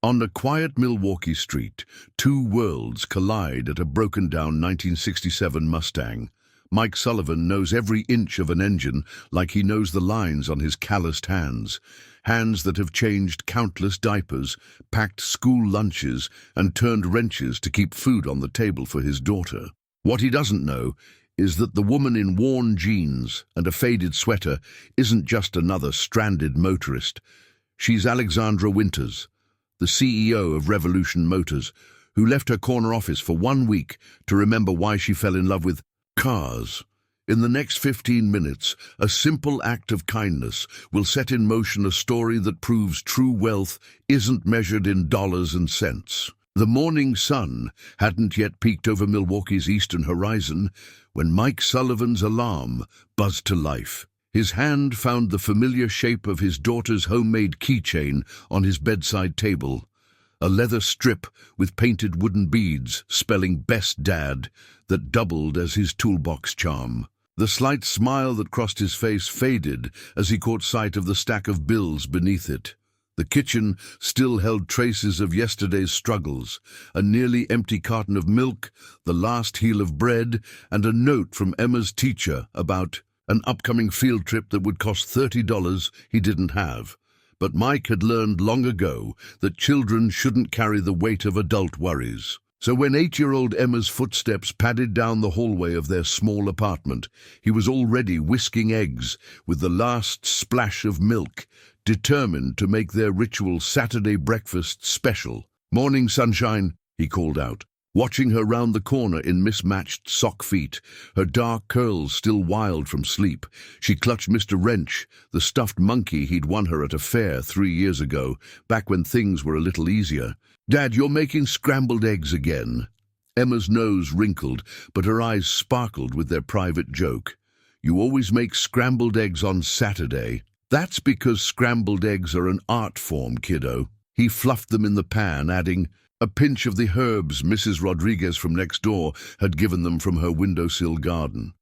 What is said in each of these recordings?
On a quiet Milwaukee street, two worlds collide at a broken-down 1967 Mustang. Mike Sullivan knows every inch of an engine like he knows the lines on his calloused hands. Hands that have changed countless diapers, packed school lunches, and turned wrenches to keep food on the table for his daughter. What he doesn't know is that the woman in worn jeans and a faded sweater isn't just another stranded motorist. She's Alexandra Winters, the CEO of Revolution Motors, who left her corner office for 1 week to remember why she fell in love with cars. In the next 15 minutes, a simple act of kindness will set in motion a story that proves true wealth isn't measured in dollars and cents. The morning sun hadn't yet peeked over Milwaukee's eastern horizon when Mike Sullivan's alarm buzzed to life. His hand found the familiar shape of his daughter's homemade keychain on his bedside table, a leather strip with painted wooden beads spelling "Best Dad" that doubled as his toolbox charm. The slight smile that crossed his face faded as he caught sight of the stack of bills beneath it. The kitchen still held traces of yesterday's struggles, a nearly empty carton of milk, the last heel of bread, and a note from Emma's teacher about an upcoming field trip that would cost $30 he didn't have. But Mike had learned long ago that children shouldn't carry the weight of adult worries. So when 8-year-old Emma's footsteps padded down the hallway of their small apartment, he was already whisking eggs with the last splash of milk, determined to make their ritual Saturday breakfast special. "Morning, sunshine," he called out, watching her round the corner in mismatched sock feet, her dark curls still wild from sleep. She clutched Mr. Wrench, the stuffed monkey he'd won her at a fair 3 years ago, back when things were a little easier. "Dad, you're making scrambled eggs again." Emma's nose wrinkled, but her eyes sparkled with their private joke. "You always make scrambled eggs on Saturday." "That's because scrambled eggs are an art form, kiddo." He fluffed them in the pan, adding, "A pinch of the herbs Mrs. Rodriguez from next door had given them from her windowsill garden.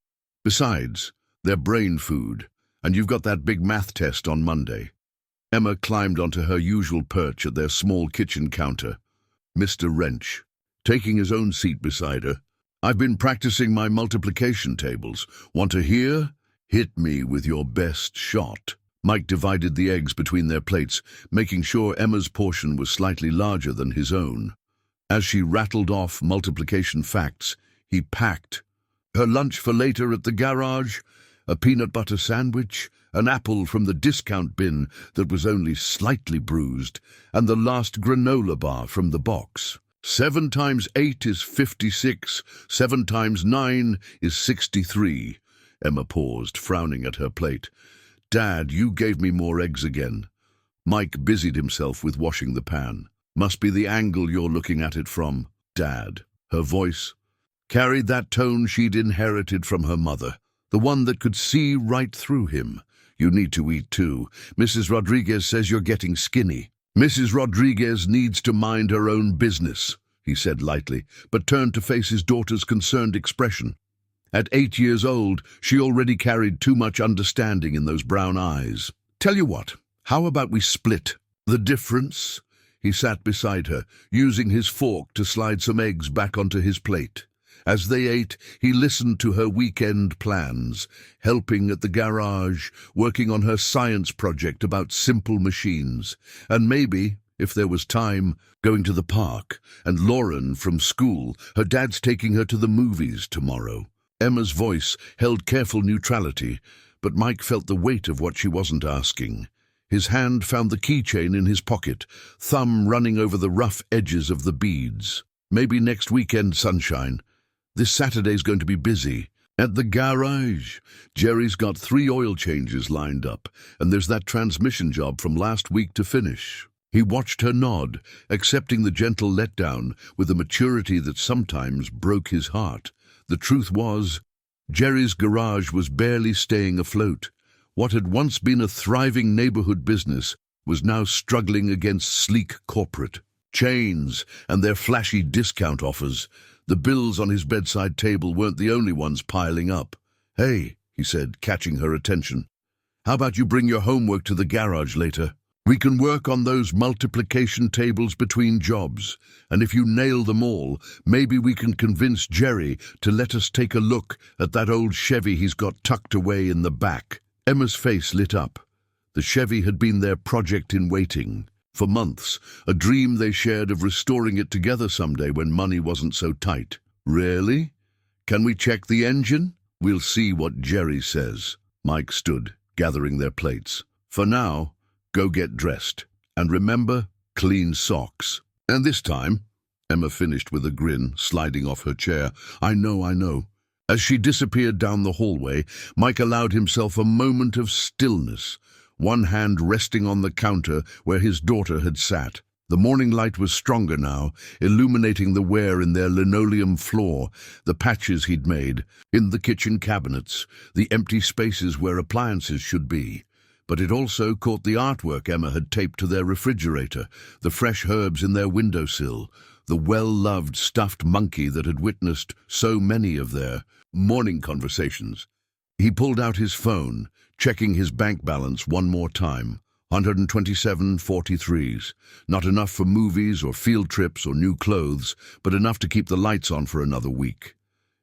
Besides, they're brain food, and you've got that big math test on Monday." Emma climbed onto her usual perch at their small kitchen counter. Mr. Wrench, taking his own seat beside her, "I've been practicing my multiplication tables. Want to hear? Hit me with your best shot." Mike divided the eggs between their plates, making sure Emma's portion was slightly larger than his own. As she rattled off multiplication facts, he packed her lunch for later at the garage, a peanut butter sandwich, an apple from the discount bin that was only slightly bruised, and the last granola bar from the box. 7 times 8 is 56, 7 times 9 is 63. Emma paused, frowning at her plate. "Dad, you gave me more eggs again." Mike busied himself with washing the pan. "Must be the angle you're looking at it from, Dad." Her voice carried that tone she'd inherited from her mother, the one that could see right through him. "You need to eat too. Mrs. Rodriguez says you're getting skinny." "Mrs. Rodriguez needs to mind her own business," he said lightly, but turned to face his daughter's concerned expression. At 8 years old, she already carried too much understanding in those brown eyes. "Tell you what, how about we split the difference?" He sat beside her, using his fork to slide some eggs back onto his plate. As they ate, he listened to her weekend plans, helping at the garage, working on her science project about simple machines, and maybe, if there was time, going to the park. And Lauren from school, her dad's taking her to the movies tomorrow. Emma's voice held careful neutrality, but Mike felt the weight of what she wasn't asking. His hand found the keychain in his pocket, thumb running over the rough edges of the beads. "Maybe next weekend, sunshine. This Saturday's going to be busy." "At the garage. Jerry's got 3 oil changes lined up, and there's that transmission job from last week to finish." He watched her nod, accepting the gentle letdown with a maturity that sometimes broke his heart. The truth was, Jerry's garage was barely staying afloat. What had once been a thriving neighborhood business was now struggling against sleek corporate chains and their flashy discount offers. The bills on his bedside table weren't the only ones piling up. "Hey," he said, catching her attention, "how about you bring your homework to the garage later?" We can work on those multiplication tables between jobs, and if you nail them all, maybe we can convince Jerry to let us take a look at that old Chevy he's got tucked away in the back." Emma's face lit up. The Chevy had been their project in waiting. For months, a dream they shared of restoring it together someday when money wasn't so tight. "Really? Can we check the engine?" "We'll see what Jerry says." Mike stood, gathering their plates. "For now, go get dressed. And remember, clean socks." "And this time," Emma finished with a grin, sliding off her chair, I know. As she disappeared down the hallway, Mike allowed himself a moment of stillness, one hand resting on the counter where his daughter had sat. The morning light was stronger now, illuminating the wear in their linoleum floor, the patches he'd made, in the kitchen cabinets, the empty spaces where appliances should be. But it also caught the artwork Emma had taped to their refrigerator, the fresh herbs in their windowsill, the well-loved stuffed monkey that had witnessed so many of their morning conversations. He pulled out his phone, checking his bank balance one more time. 127.43s. Not enough for movies or field trips or new clothes, but enough to keep the lights on for another week.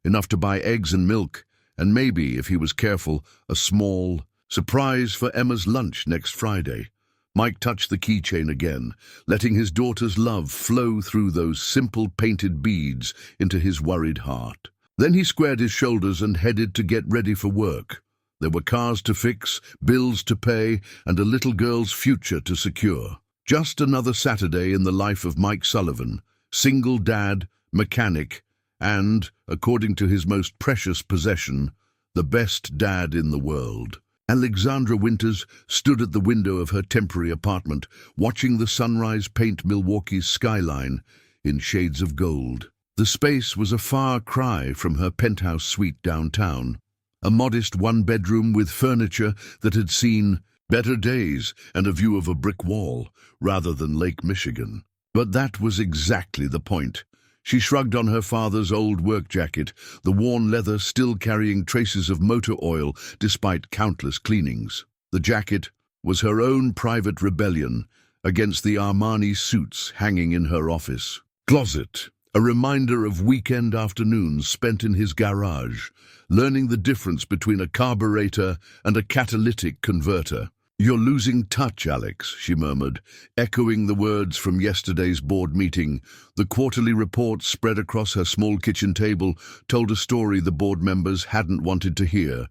Enough to buy eggs and milk, and maybe, if he was careful, a small surprise for Emma's lunch next Friday. Mike touched the keychain again, letting his daughter's love flow through those simple painted beads into his worried heart. Then he squared his shoulders and headed to get ready for work. There were cars to fix, bills to pay, and a little girl's future to secure. Just another Saturday in the life of Mike Sullivan, single dad, mechanic, and, according to his most precious possession, the best dad in the world. Alexandra Winters stood at the window of her temporary apartment, watching the sunrise paint Milwaukee's skyline in shades of gold. The space was a far cry from her penthouse suite downtown, a modest one-bedroom with furniture that had seen better days and a view of a brick wall, rather than Lake Michigan. But that was exactly the point. She shrugged on her father's old work jacket, the worn leather still carrying traces of motor oil despite countless cleanings. The jacket was her own private rebellion against the Armani suits hanging in her office closet, a reminder of weekend afternoons spent in his garage, learning the difference between a carburetor and a catalytic converter. "You're losing touch, Alex," she murmured, echoing the words from yesterday's board meeting. The quarterly report spread across her small kitchen table told a story the board members hadn't wanted to hear.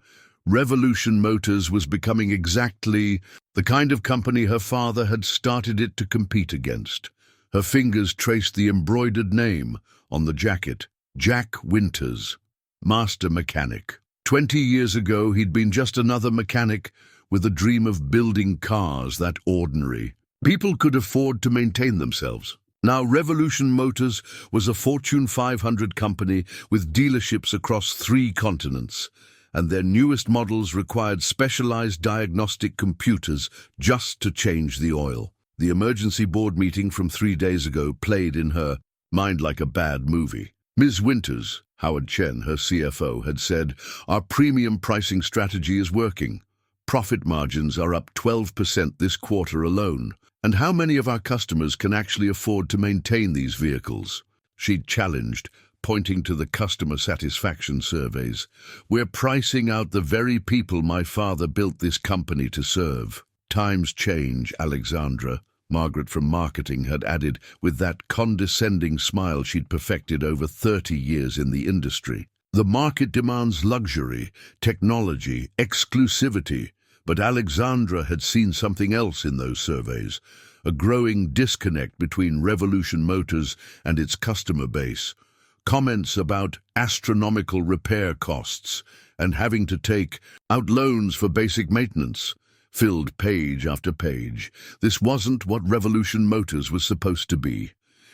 Revolution Motors was becoming exactly the kind of company her father had started it to compete against. Her fingers traced the embroidered name on the jacket, Jack Winters, master mechanic. 20 years ago, he'd been just another mechanic with a dream of building cars that ordinary people could afford to maintain themselves. Now Revolution Motors was a Fortune 500 company with dealerships across 3 continents, and their newest models required specialized diagnostic computers just to change the oil. The emergency board meeting from 3 days ago played in her mind like a bad movie. Ms. Winters, Howard Chen, her CFO, had said, "Our premium pricing strategy is working. Profit margins are up 12% this quarter alone. And how many of our customers can actually afford to maintain these vehicles?" She'd challenged, pointing to the customer satisfaction surveys. "We're pricing out the very people my father built this company to serve." "Times change, Alexandra," Margaret from marketing had added with that condescending smile she'd perfected over 30 years in the industry. "The market demands luxury, technology, exclusivity." But Alexandra had seen something else in those surveys, a growing disconnect between Revolution Motors and its customer base. Comments about astronomical repair costs and having to take out loans for basic maintenance filled page after page. This wasn't what Revolution Motors was supposed to be.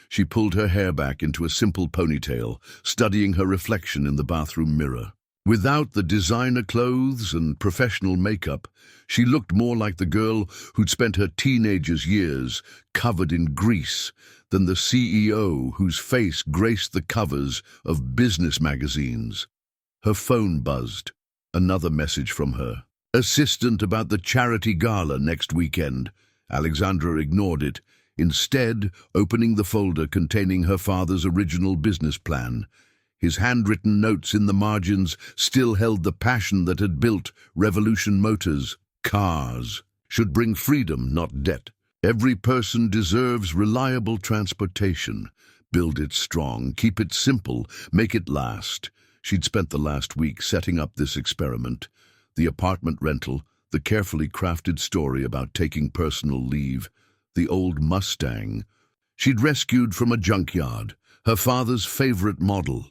She pulled her hair back into a simple ponytail, studying her reflection in the bathroom mirror. Without the designer clothes and professional makeup, she looked more like the girl who'd spent her teenager's years covered in grease than the CEO whose face graced the covers of business magazines. Her phone buzzed. Another message from her assistant about the charity gala next weekend. Alexandra ignored it, instead opening the folder containing her father's original business plan. His handwritten notes in the margins still held the passion that had built Revolution Motors. Cars should bring freedom, not debt. Every person deserves reliable transportation. Build it strong, keep it simple, make it last. She'd spent the last week setting up this experiment. The apartment rental, the carefully crafted story about taking personal leave, the old Mustang she'd rescued from a junkyard, her father's favorite model.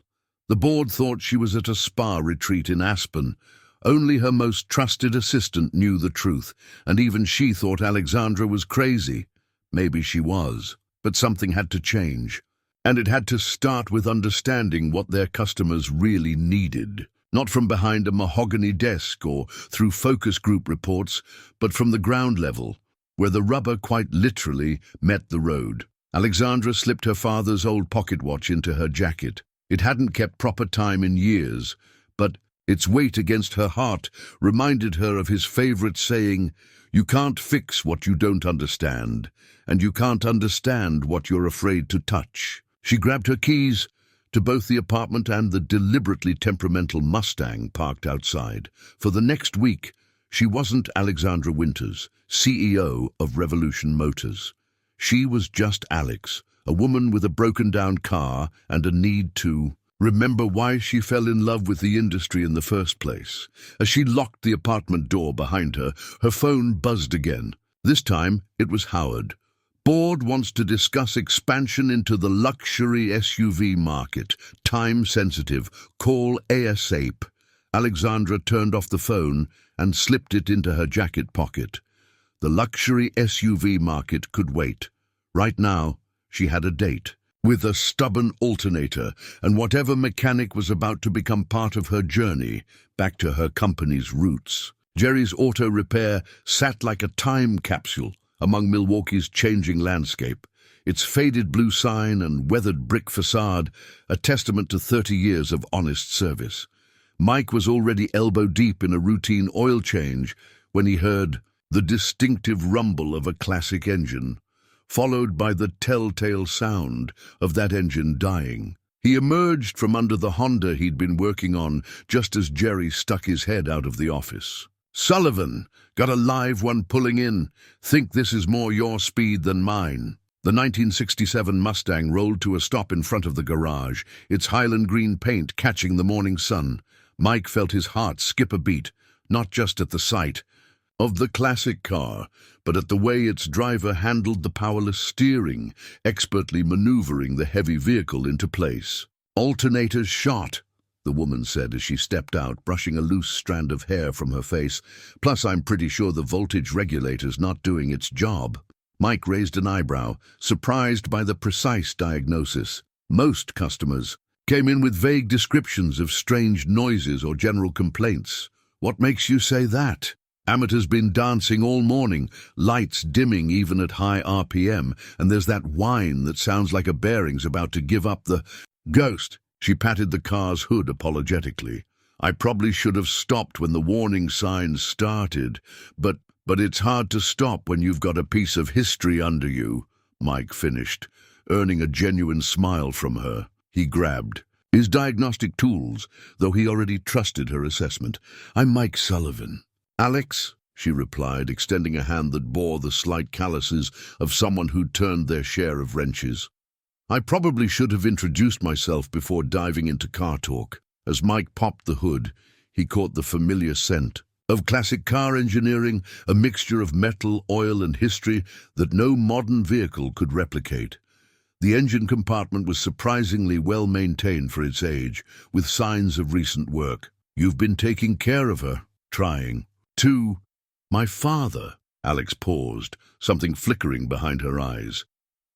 The board thought she was at a spa retreat in Aspen. Only her most trusted assistant knew the truth, and even she thought Alexandra was crazy. Maybe she was, but something had to change. And it had to start with understanding what their customers really needed. Not from behind a mahogany desk or through focus group reports, but from the ground level, where the rubber quite literally met the road. Alexandra slipped her father's old pocket watch into her jacket. It hadn't kept proper time in years, but its weight against her heart reminded her of his favorite saying, "You can't fix what you don't understand, and you can't understand what you're afraid to touch." She grabbed her keys to both the apartment and the deliberately temperamental Mustang parked outside. For the next week, she wasn't Alexandra Winters, CEO of Revolution Motors. She was just Alex, a woman with a broken-down car and a need to remember why she fell in love with the industry in the first place. As she locked the apartment door behind her, her phone buzzed again. This time, it was Howard. Board wants to discuss expansion into the luxury SUV market. Time sensitive. Call ASAP. Alexandra turned off the phone and slipped it into her jacket pocket. The luxury SUV market could wait. Right now, she had a date with a stubborn alternator and whatever mechanic was about to become part of her journey back to her company's roots. Jerry's Auto Repair sat like a time capsule among Milwaukee's changing landscape, its faded blue sign and weathered brick facade a testament to 30 years of honest service. Mike was already elbow-deep in a routine oil change when he heard the distinctive rumble of a classic engine, followed by the telltale sound of that engine dying. He emerged from under the Honda he'd been working on just as Jerry stuck his head out of the office. "Sullivan, got a live one pulling in. Think this is more your speed than mine." The 1967 Mustang rolled to a stop in front of the garage, its Highland green paint catching the morning sun. Mike felt his heart skip a beat, not just at the sight of the classic car, but at the way its driver handled the powerless steering, expertly maneuvering the heavy vehicle into place. "Alternators shot," the woman said as she stepped out, brushing a loose strand of hair from her face. "Plus, I'm pretty sure the voltage regulator's not doing its job." Mike raised an eyebrow, surprised by the precise diagnosis. Most customers came in with vague descriptions of strange noises or general complaints. "What makes you say that?" "Amateur's been dancing all morning, lights dimming even at high RPM, and there's that whine that sounds like a bearing's about to give up the ghost." She patted the car's hood apologetically. "I probably should have stopped when the warning signs started, but it's hard to stop when you've got a piece of history under you," Mike finished, earning a genuine smile from her. He grabbed his diagnostic tools, though he already trusted her assessment. "I'm Mike Sullivan." "Alex," she replied, extending a hand that bore the slight calluses of someone who'd turned their share of wrenches. I probably should have introduced myself before diving into car talk. As Mike popped the hood, he caught the familiar scent of classic car engineering, a mixture of metal, oil, and history that no modern vehicle could replicate. The engine compartment was surprisingly well maintained for its age, with signs of recent work. "You've been taking care of her." "Trying." "To my father." Alex paused, something flickering behind her eyes.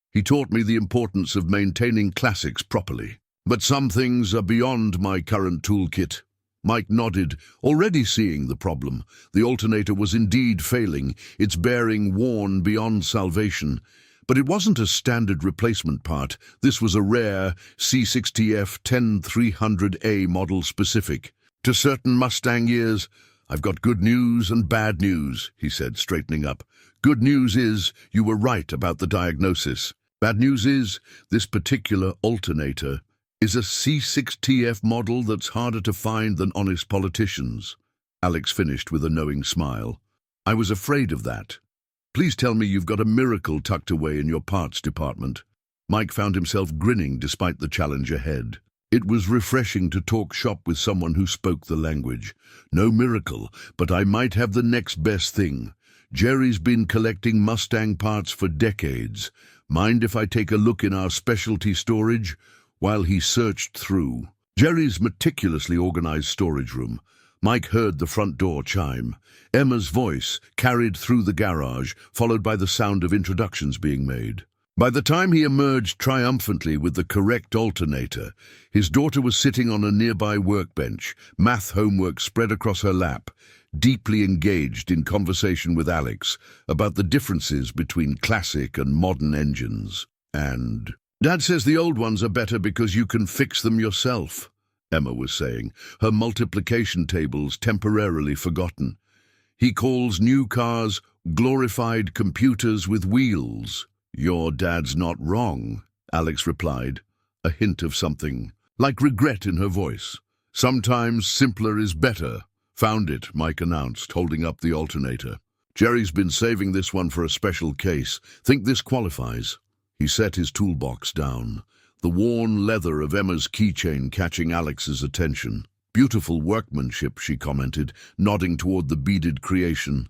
"He taught me the importance of maintaining classics properly. But some things are beyond my current toolkit." Mike nodded, already seeing the problem. The alternator was indeed failing, its bearing worn beyond salvation. But it wasn't a standard replacement part. This was a rare C6TF 10300A model specific to certain Mustang years. "I've got good news and bad news," he said, straightening up. Good news is you were right about the diagnosis. Bad news is this particular alternator is a C6TF model that's harder to find than honest politicians. Alex finished with a knowing smile. I was afraid of that. Please tell me you've got a miracle tucked away in your parts department. Mike found himself grinning despite the challenge ahead. It was refreshing to talk shop with someone who spoke the language. No miracle, but I might have the next best thing. Jerry's been collecting Mustang parts for decades. Mind if I take a look in our specialty storage? While he searched through Jerry's meticulously organized storage room, Mike heard the front door chime. Emma's voice carried through the garage, followed by the sound of introductions being made. By the time he emerged triumphantly with the correct alternator, his daughter was sitting on a nearby workbench, math homework spread across her lap, deeply engaged in conversation with Alex about the differences between classic and modern engines. And Dad says the old ones are better because you can fix them yourself, Emma was saying, her multiplication tables temporarily forgotten. He calls new cars glorified computers with wheels. Your dad's not wrong, Alex replied, a hint of something like regret in her voice. Sometimes simpler is better. Found it, Mike announced, holding up the alternator. Jerry's been saving this one for a special case. Think this qualifies? He set his toolbox down, the worn leather of Emma's keychain catching Alex's attention. Beautiful workmanship, she commented, nodding toward the beaded creation.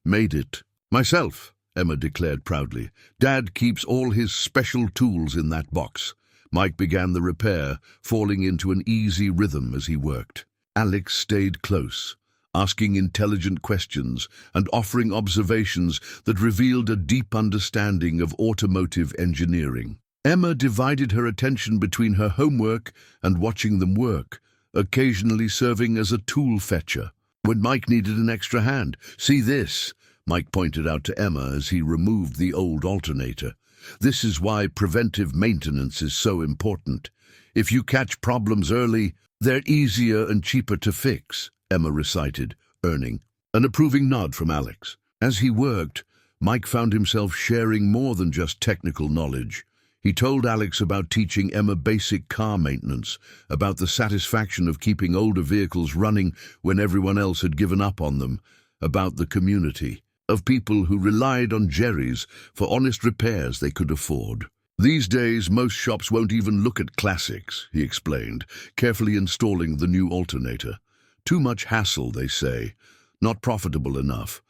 Made it. Myself, Emma declared proudly. Dad keeps all his special tools in that box. Mike began the repair, falling into an easy rhythm as he worked. Alex stayed close, asking intelligent questions and offering observations that revealed a deep understanding of automotive engineering. Emma divided her attention between her homework and watching them work, occasionally serving as a tool fetcher. When Mike needed an extra hand, "See this," Mike pointed out to Emma as he removed the old alternator. "This is why preventive maintenance is so important. If you catch problems early, they're easier and cheaper to fix," Emma recited, earning an approving nod from Alex. As he worked, Mike found himself sharing more than just technical knowledge. He told Alex about teaching Emma basic car maintenance, about the satisfaction of keeping older vehicles running when everyone else had given up on them, about the community of people who relied on Jerry's for honest repairs they could afford. "These days, most shops won't even look at classics," he explained, carefully installing the new alternator. "Too much hassle, they say. Not profitable enough.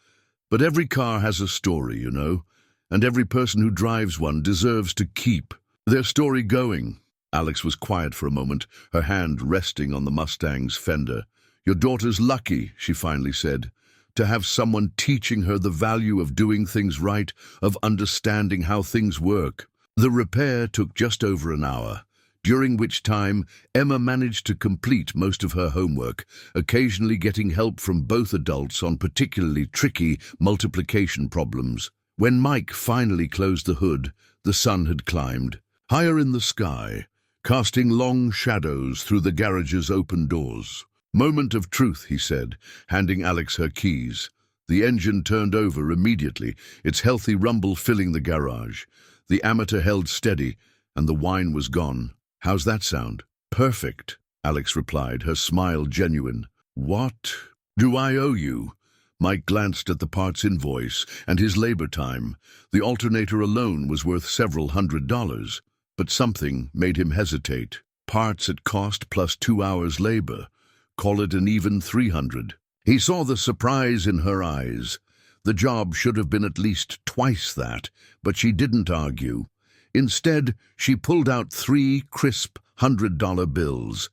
But every car has a story, you know, and every person who drives one deserves to keep their story going." Alex was quiet for a moment, her hand resting on the Mustang's fender. "Your daughter's lucky," she finally said, "to have someone teaching her the value of doing things right, of understanding how things work." The repair took just over an hour, during which time Emma managed to complete most of her homework, occasionally getting help from both adults on particularly tricky multiplication problems. When Mike finally closed the hood, the sun had climbed, higher in the sky, casting long shadows through the garage's open doors. "Moment of truth," he said, handing Alex her keys. The engine turned over immediately, its healthy rumble filling the garage. The amateur held steady, and the whine was gone. "How's that sound?" "Perfect," Alex replied, her smile genuine. "What do I owe you?" Mike glanced at the parts invoice and his labor time. The alternator alone was worth several $100s, but something made him hesitate. Parts at cost plus 2 hours labor. Call it an even 300. He saw the surprise in her eyes. The job should have been at least twice that, but she didn't argue. Instead, she pulled out 3 crisp $100 bills.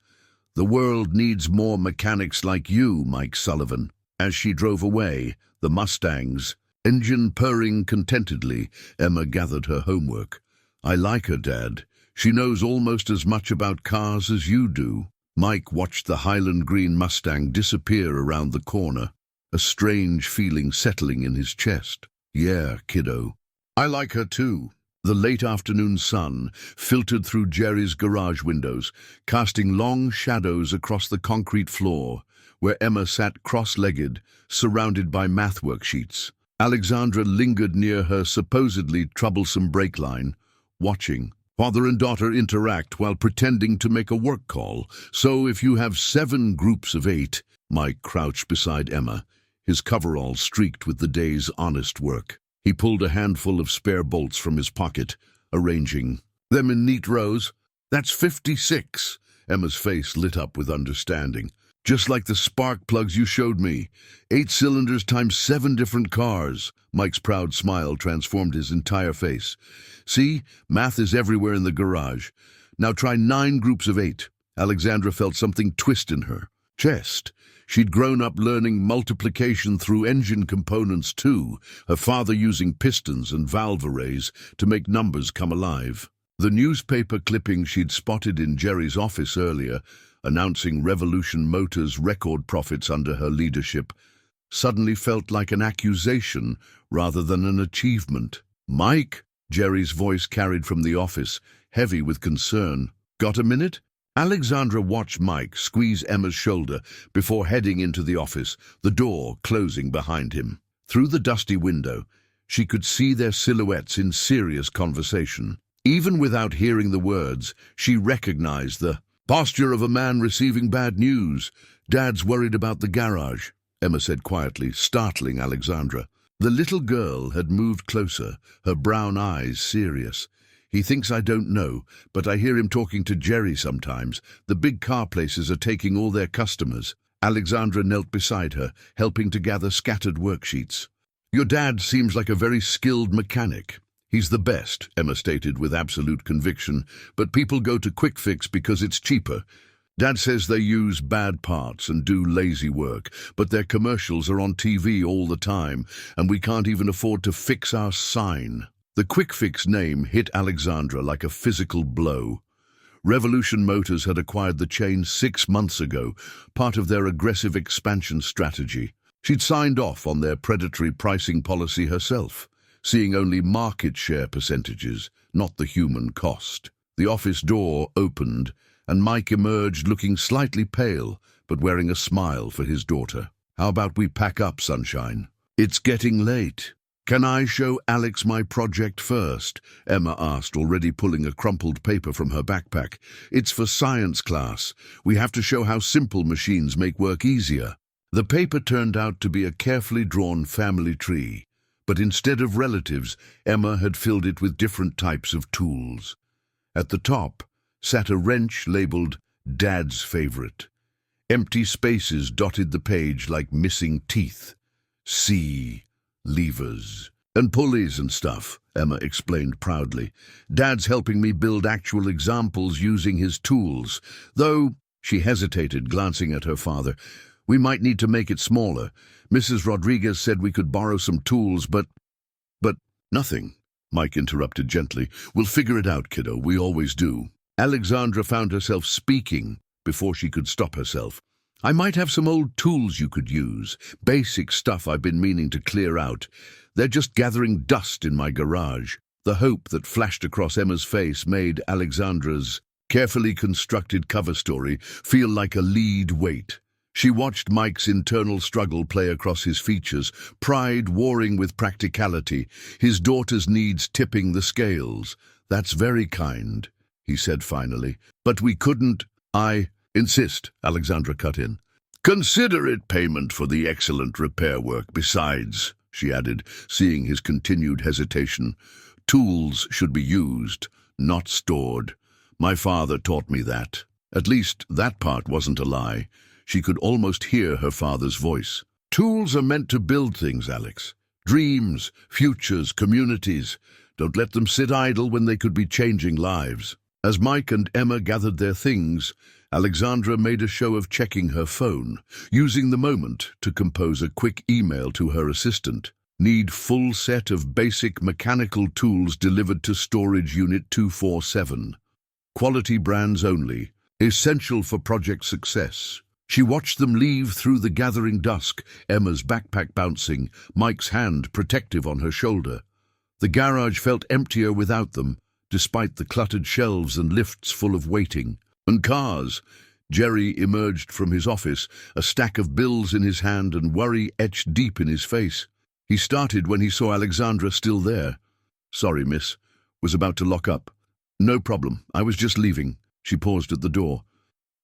"The world needs more mechanics like you, Mike Sullivan." As she drove away, the Mustang's engine purring contentedly, Emma gathered her homework. "I like her, Dad. She knows almost as much about cars as you do." Mike watched the Highland green Mustang disappear around the corner, a strange feeling settling in his chest. "Yeah, kiddo. I like her too." The late afternoon sun filtered through Jerry's garage windows, casting long shadows across the concrete floor, where Emma sat cross-legged, surrounded by math worksheets. Alexandra lingered near her supposedly troublesome brake line, watching. Father and daughter interact while pretending to make a work call. So if you have 7 groups of 8, Mike crouched beside Emma, his coveralls streaked with the day's honest work. He pulled a handful of spare bolts from his pocket, arranging them in neat rows. That's 56. Emma's face lit up with understanding. Just like the spark plugs you showed me. 8 cylinders times 7 different cars. Mike's proud smile transformed his entire face. See, math is everywhere in the garage. Now try 9 groups of 8. Alexandra felt something twist in her chest. She'd grown up learning multiplication through engine components too, her father using pistons and valve arrays to make numbers come alive. The newspaper clipping she'd spotted in Jerry's office earlier, announcing Revolution Motors' record profits under her leadership, suddenly felt like an accusation rather than an achievement. "Mike," Jerry's voice carried from the office, heavy with concern. "Got a minute?" Alexandra watched Mike squeeze Emma's shoulder before heading into the office, the door closing behind him. Through the dusty window, she could see their silhouettes in serious conversation. Even without hearing the words, she recognized the posture of a man receiving bad news. "Dad's worried about the garage," Emma said quietly, startling Alexandra. The little girl had moved closer, her brown eyes serious. "He thinks I don't know, but I hear him talking to Jerry sometimes. The big car places are taking all their customers." Alexandra knelt beside her, helping to gather scattered worksheets. "Your dad seems like a very skilled mechanic." "He's the best," Emma stated with absolute conviction, "but people go to Quick Fix because it's cheaper. Dad says they use bad parts and do lazy work, but their commercials are on TV all the time, and we can't even afford to fix our sign." The Quick Fix name hit Alexandra like a physical blow. Revolution Motors had acquired the chain 6 months ago, part of their aggressive expansion strategy. She'd signed off on their predatory pricing policy herself, seeing only market share percentages, not the human cost. The office door opened, and Mike emerged looking slightly pale, but wearing a smile for his daughter. "How about we pack up, sunshine? It's getting late." "Can I show Alex my project first?" Emma asked, already pulling a crumpled paper from her backpack. "It's for science class. We have to show how simple machines make work easier." The paper turned out to be a carefully drawn family tree, but instead of relatives, Emma had filled it with different types of tools. At the top sat a wrench labeled Dad's Favorite. Empty spaces dotted the page like missing teeth. "See, levers and pulleys and stuff," Emma explained proudly. "Dad's helping me build actual examples using his tools. Though," she hesitated, glancing at her father, "we might need to make it smaller. Mrs. Rodriguez said we could borrow some tools, but nothing," Mike interrupted gently. "We'll figure it out, kiddo. We always do." Alexandra found herself speaking before she could stop herself. "I might have some old tools you could use, basic stuff I've been meaning to clear out. They're just gathering dust in my garage." The hope that flashed across Emma's face made Alexandra's carefully constructed cover story feel like a lead weight. She watched Mike's internal struggle play across his features, pride warring with practicality, his daughter's needs tipping the scales. "That's very kind," he said finally. "But we couldn't—" "I insist," Alexandra cut in. "Consider it payment for the excellent repair work. Besides," she added, seeing his continued hesitation, "tools should be used, not stored. My father taught me that." At least that part wasn't a lie. She could almost hear her father's voice. "Tools are meant to build things, Alex. Dreams, futures, communities. Don't let them sit idle when they could be changing lives." As Mike and Emma gathered their things, Alexandra made a show of checking her phone, using the moment to compose a quick email to her assistant. "Need full set of basic mechanical tools delivered to storage unit 247. Quality brands only. Essential for project success." She watched them leave through the gathering dusk, Emma's backpack bouncing, Mike's hand protective on her shoulder. The garage felt emptier without them, despite the cluttered shelves and lifts full of waiting. And cars. Jerry emerged from his office, a stack of bills in his hand and worry etched deep in his face. He started when he saw Alexandra still there. "Sorry, miss. Was about to lock up." "No problem. I was just leaving." She paused at the door.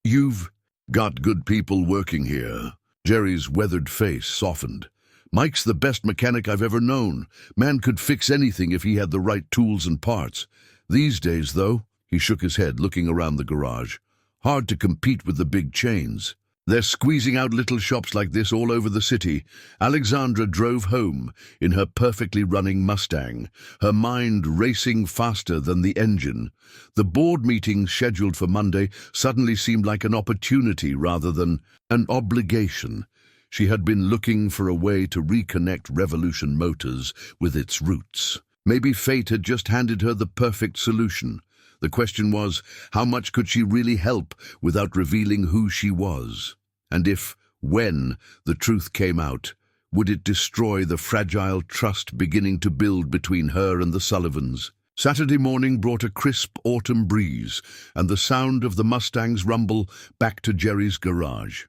"You've got good people working here." Jerry's weathered face softened. "Mike's the best mechanic I've ever known. Man could fix anything if he had the right tools and parts. These days, though," he shook his head, looking around the garage, "hard to compete with the big chains. They're squeezing out little shops like this all over the city." Alexandra drove home in her perfectly running Mustang, her mind racing faster than the engine. The board meeting scheduled for Monday suddenly seemed like an opportunity rather than an obligation. She had been looking for a way to reconnect Revolution Motors with its roots. Maybe fate had just handed her the perfect solution. The question was, how much could she really help without revealing who she was? And if, when, the truth came out, would it destroy the fragile trust beginning to build between her and the Sullivans? Saturday morning brought a crisp autumn breeze and the sound of the Mustang's rumble back to Jerry's garage.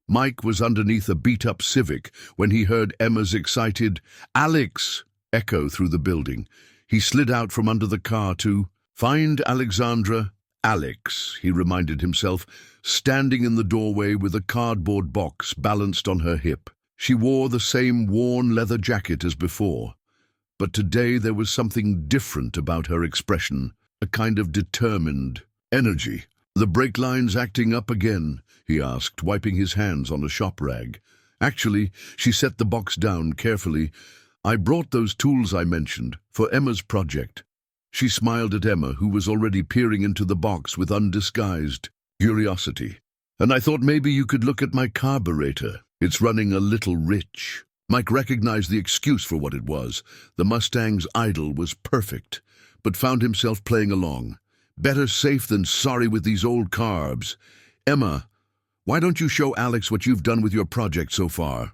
Mike was underneath a beat-up Civic when he heard Emma's excited "Alex!" echo through the building. He slid out from under the car to find Alexandra. "Alex," he reminded himself, standing in the doorway with a cardboard box balanced on her hip. She wore the same worn leather jacket as before, but today there was something different about her expression, a kind of determined energy. "The brake line's acting up again?" he asked, wiping his hands on a shop rag. "Actually," she set the box down carefully, "I brought those tools I mentioned for Emma's project." She smiled at Emma, who was already peering into the box with undisguised curiosity. "And I thought maybe you could look at my carburetor. It's running a little rich." Mike recognized the excuse for what it was. The Mustang's idle was perfect, but found himself playing along. "Better safe than sorry with these old carbs. Emma, why don't you show Alex what you've done with your project so far?"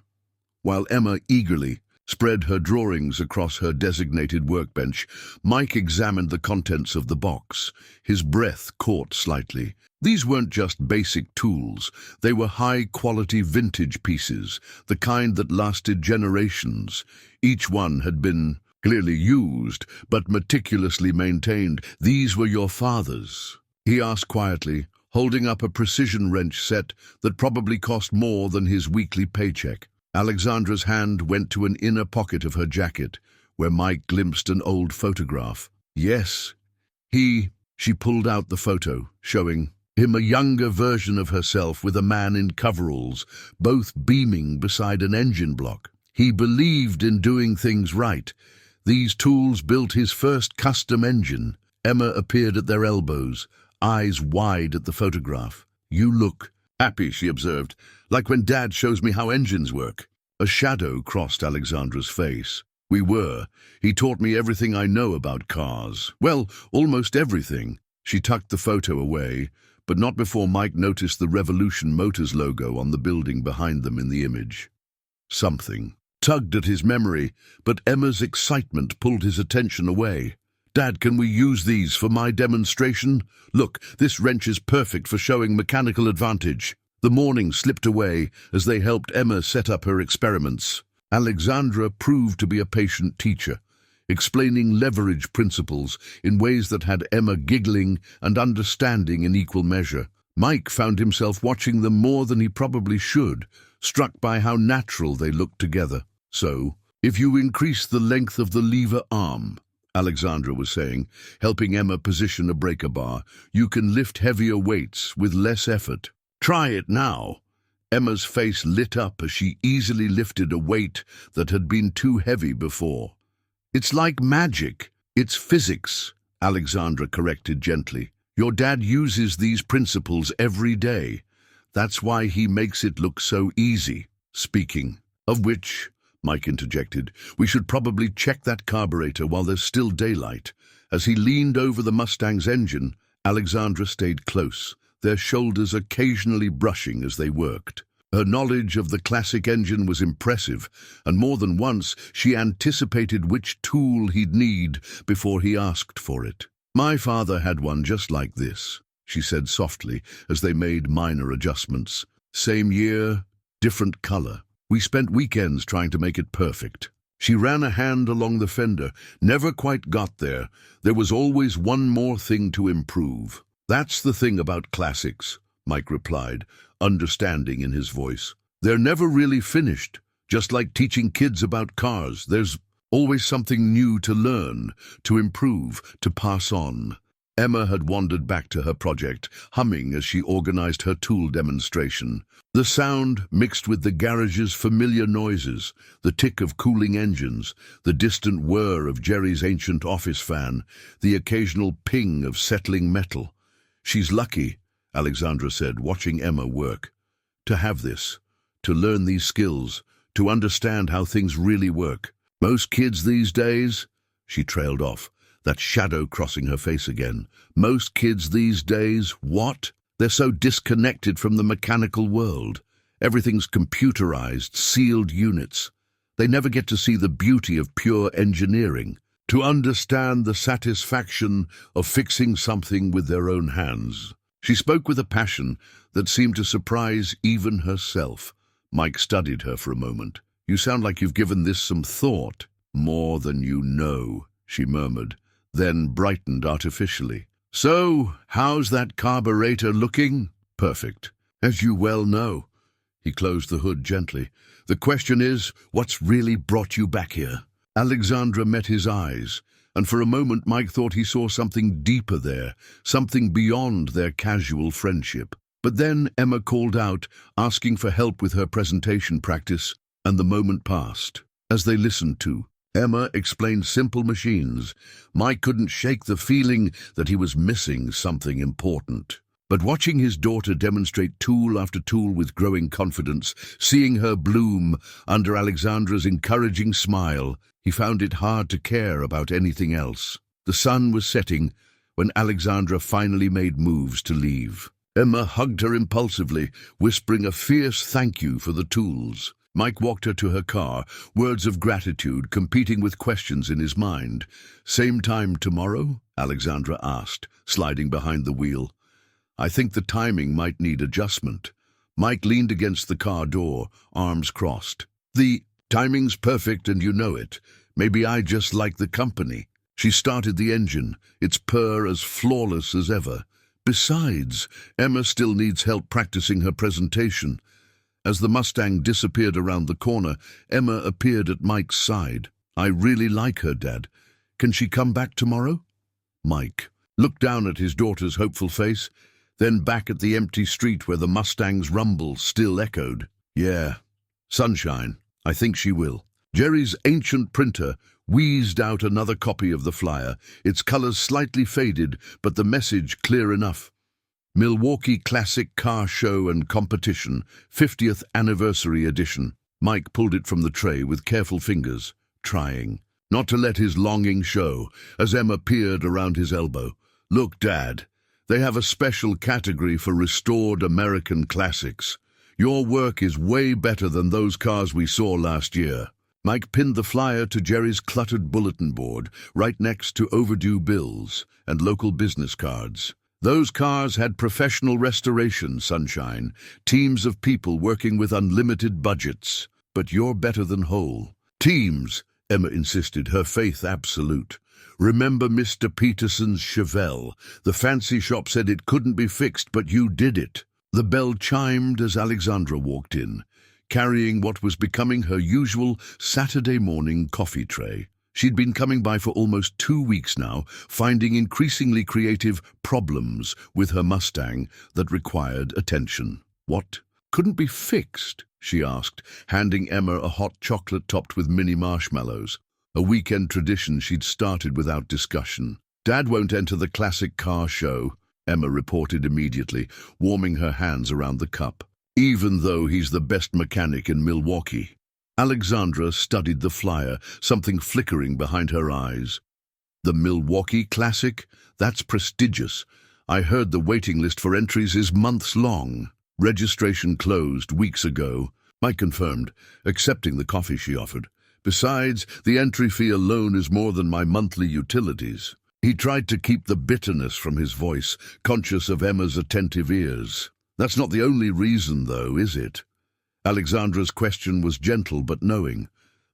While Emma eagerly spread her drawings across her designated workbench, Mike examined the contents of the box. His breath caught slightly. These weren't just basic tools. They were high-quality vintage pieces, the kind that lasted generations. Each one had been clearly used, but meticulously maintained. "These were your father's?" he asked quietly, holding up a precision wrench set that probably cost more than his weekly paycheck. Alexandra's hand went to an inner pocket of her jacket, where Mike glimpsed an old photograph. "Yes, She pulled out the photo, showing him a younger version of herself with a man in coveralls, both beaming beside an engine block. He believed in doing things right. These tools built his first custom engine. Emma appeared at their elbows, eyes wide at the photograph. "You look happy," she observed, "like when Dad shows me how engines work." A shadow crossed Alexandra's face. "We were. He taught me everything I know about cars. Well, almost everything." She tucked the photo away, but not before Mike noticed the Revolution Motors logo on the building behind them in the image. Something tugged at his memory, but Emma's excitement pulled his attention away. "Dad, can we use these for my demonstration? Look, this wrench is perfect for showing mechanical advantage." The morning slipped away as they helped Emma set up her experiments. Alexandra proved to be a patient teacher, explaining leverage principles in ways that had Emma giggling and understanding in equal measure. Mike found himself watching them more than he probably should, struck by how natural they looked together. "So, if you increase the length of the lever arm," Alexandra was saying, helping Emma position a breaker bar, "you can lift heavier weights with less effort. Try it now." Emma's face lit up as she easily lifted a weight that had been too heavy before. "It's like magic. It's physics," Alexandra corrected gently. "Your dad uses these principles every day. That's why he makes it look so easy." "Speaking of which," Mike interjected, "we should probably check that carburetor while there's still daylight." As he leaned over the Mustang's engine, Alexandra stayed close, their shoulders occasionally brushing as they worked. Her knowledge of the classic engine was impressive, and more than once she anticipated which tool he'd need before he asked for it. "My father had one just like this," she said softly as they made minor adjustments. "Same year, different color. We spent weekends trying to make it perfect." She ran a hand along the fender, never quite got there. There was always one more thing to improve. That's the thing about classics, Mike replied, understanding in his voice. They're never really finished, just like teaching kids about cars. There's always something new to learn, to improve, to pass on. Emma had wandered back to her project, humming as she organized her tool demonstration. The sound mixed with the garage's familiar noises, the tick of cooling engines, the distant whir of Jerry's ancient office fan, the occasional ping of settling metal. She's lucky, Alexandra said, watching Emma work. To have this, to learn these skills, to understand how things really work. Most kids these days, she trailed off, that shadow crossing her face again. Most kids these days, what? They're so disconnected from the mechanical world. Everything's computerized, sealed units. They never get to see the beauty of pure engineering, to understand the satisfaction of fixing something with their own hands. She spoke with a passion that seemed to surprise even herself. Mike studied her for a moment. You sound like you've given this some thought. More than you know, she murmured, then brightened artificially. So, how's that carburetor looking? Perfect. As you well know. He closed the hood gently. The question is, what's really brought you back here? Alexandra met his eyes, and for a moment Mike thought he saw something deeper there, something beyond their casual friendship. But then Emma called out, asking for help with her presentation practice, and the moment passed. As they listened to, Emma explained simple machines. Mike couldn't shake the feeling that he was missing something important. But watching his daughter demonstrate tool after tool with growing confidence, seeing her bloom under Alexandra's encouraging smile, he found it hard to care about anything else. The sun was setting when Alexandra finally made moves to leave. Emma hugged her impulsively, whispering a fierce thank you for the tools. Mike walked her to her car, words of gratitude competing with questions in his mind. Same time tomorrow? Alexandra asked, sliding behind the wheel. I think the timing might need adjustment. Mike leaned against the car door, arms crossed. The timing's perfect and you know it. Maybe I just like the company. She started the engine, its purr as flawless as ever. Besides, Emma still needs help practicing her presentation. As the Mustang disappeared around the corner, Emma appeared at Mike's side. I really like her, Dad. Can she come back tomorrow? Mike looked down at his daughter's hopeful face, then back at the empty street where the Mustang's rumble still echoed. Yeah, sunshine. I think she will. Jerry's ancient printer wheezed out another copy of the flyer, its colors slightly faded, but the message clear enough. Milwaukee Classic Car Show and Competition, 50th Anniversary Edition. Mike pulled it from the tray with careful fingers, trying not to let his longing show, as Emma peered around his elbow. Look, Dad, they have a special category for restored American classics. Your work is way better than those cars we saw last year. Mike pinned the flyer to Jerry's cluttered bulletin board, right next to overdue bills and local business cards. Those cars had professional restoration, Sunshine, teams of people working with unlimited budgets. But you're better than whole. Teams, Emma insisted, her faith absolute. Remember Mr. Peterson's Chevelle? The fancy shop said it couldn't be fixed, but you did it. The bell chimed as Alexandra walked in, carrying what was becoming her usual Saturday morning coffee tray. She'd been coming by for almost 2 weeks now, finding increasingly creative problems with her Mustang that required attention. What? Couldn't be fixed? She asked, handing Emma a hot chocolate topped with mini marshmallows, a weekend tradition she'd started without discussion. Dad won't enter the classic car show, Emma reported immediately, warming her hands around the cup, even though he's the best mechanic in Milwaukee. Alexandra studied the flyer, something flickering behind her eyes. The Milwaukee Classic? That's prestigious. I heard the waiting list for entries is months long. Registration closed weeks ago. Mike confirmed, accepting the coffee she offered. Besides, the entry fee alone is more than my monthly utilities. He tried to keep the bitterness from his voice, conscious of Emma's attentive ears. That's not the only reason, though, is it? Alexandra's question was gentle but knowing.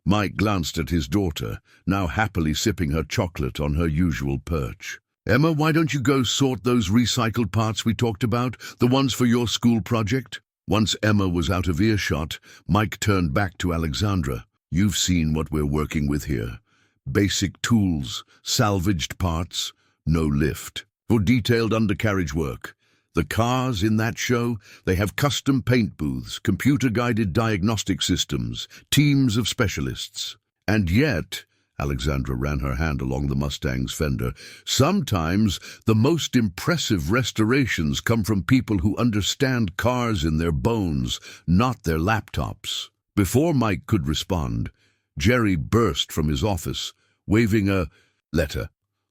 Mike glanced at his daughter, now happily sipping her chocolate on her usual perch. "Emma, why don't you go sort those recycled parts we talked about, the ones for your school project?" Once Emma was out of earshot, Mike turned back to Alexandra. "You've seen what we're working with here. Basic tools, salvaged parts, no lift. For detailed undercarriage work. The cars in that show, they have custom paint booths, computer-guided diagnostic systems, teams of specialists. And yet," Alexandra ran her hand along the Mustang's fender, "sometimes the most impressive restorations come from people who understand cars in their bones, not their laptops." Before Mike could respond, Jerry burst from his office, waving a letter.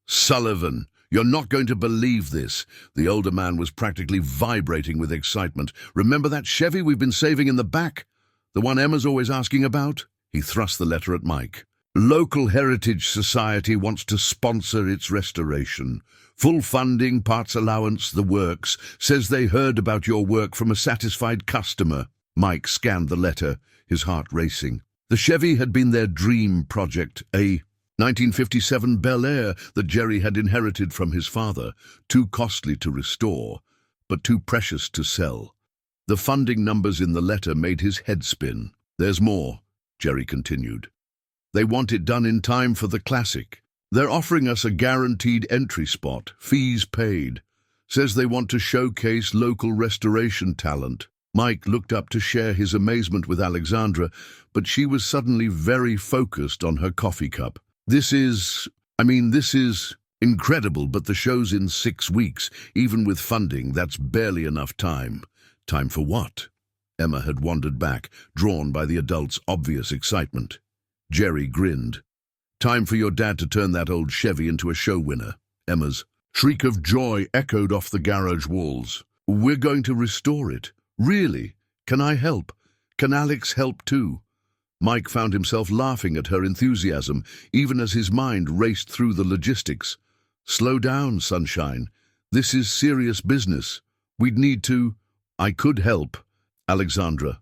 "Sullivan, you're not going to believe this." The older man was practically vibrating with excitement. "Remember that Chevy we've been saving in the back? The one Emma's always asking about?" He thrust the letter at Mike. "Local Heritage Society wants to sponsor its restoration. Full funding, parts allowance, the works. Says they heard about your work from a satisfied customer." Mike scanned the letter, his heart racing. The Chevy had been their dream project, a 1957 Billionaire that Jerry had inherited from his father, too costly to restore, but too precious to sell. The funding numbers in the letter made his head spin. "There's more," Jerry continued. "They want it done in time for the Classic. They're offering us a guaranteed entry spot, fees paid. Says they want to showcase local restoration talent." Mike looked up to share his amazement with Alexandra, but she was suddenly very focused on her coffee cup. This is incredible, but the show's in 6 weeks. Even with funding, that's barely enough time." "Time for what?" Emma had wandered back, drawn by the adult's obvious excitement. Jerry grinned. "Time for your dad to turn that old Chevy into a show winner." Emma's shriek of joy echoed off the garage walls. "We're going to restore it. Really? Can I help? Can Alex help too?" Mike found himself laughing at her enthusiasm, even as his mind raced through the logistics. "Slow down, sunshine. This is serious business. We'd need to—" "I could help," Alexandra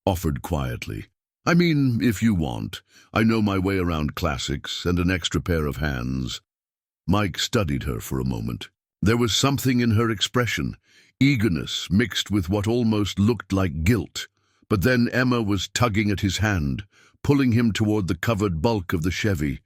offered quietly. "I mean, if you want. I know my way around classics and an extra pair of hands." Mike studied her for a moment. There was something in her expression, eagerness mixed with what almost looked like guilt. But then Emma was tugging at his hand, pulling him toward the covered bulk of the Chevy,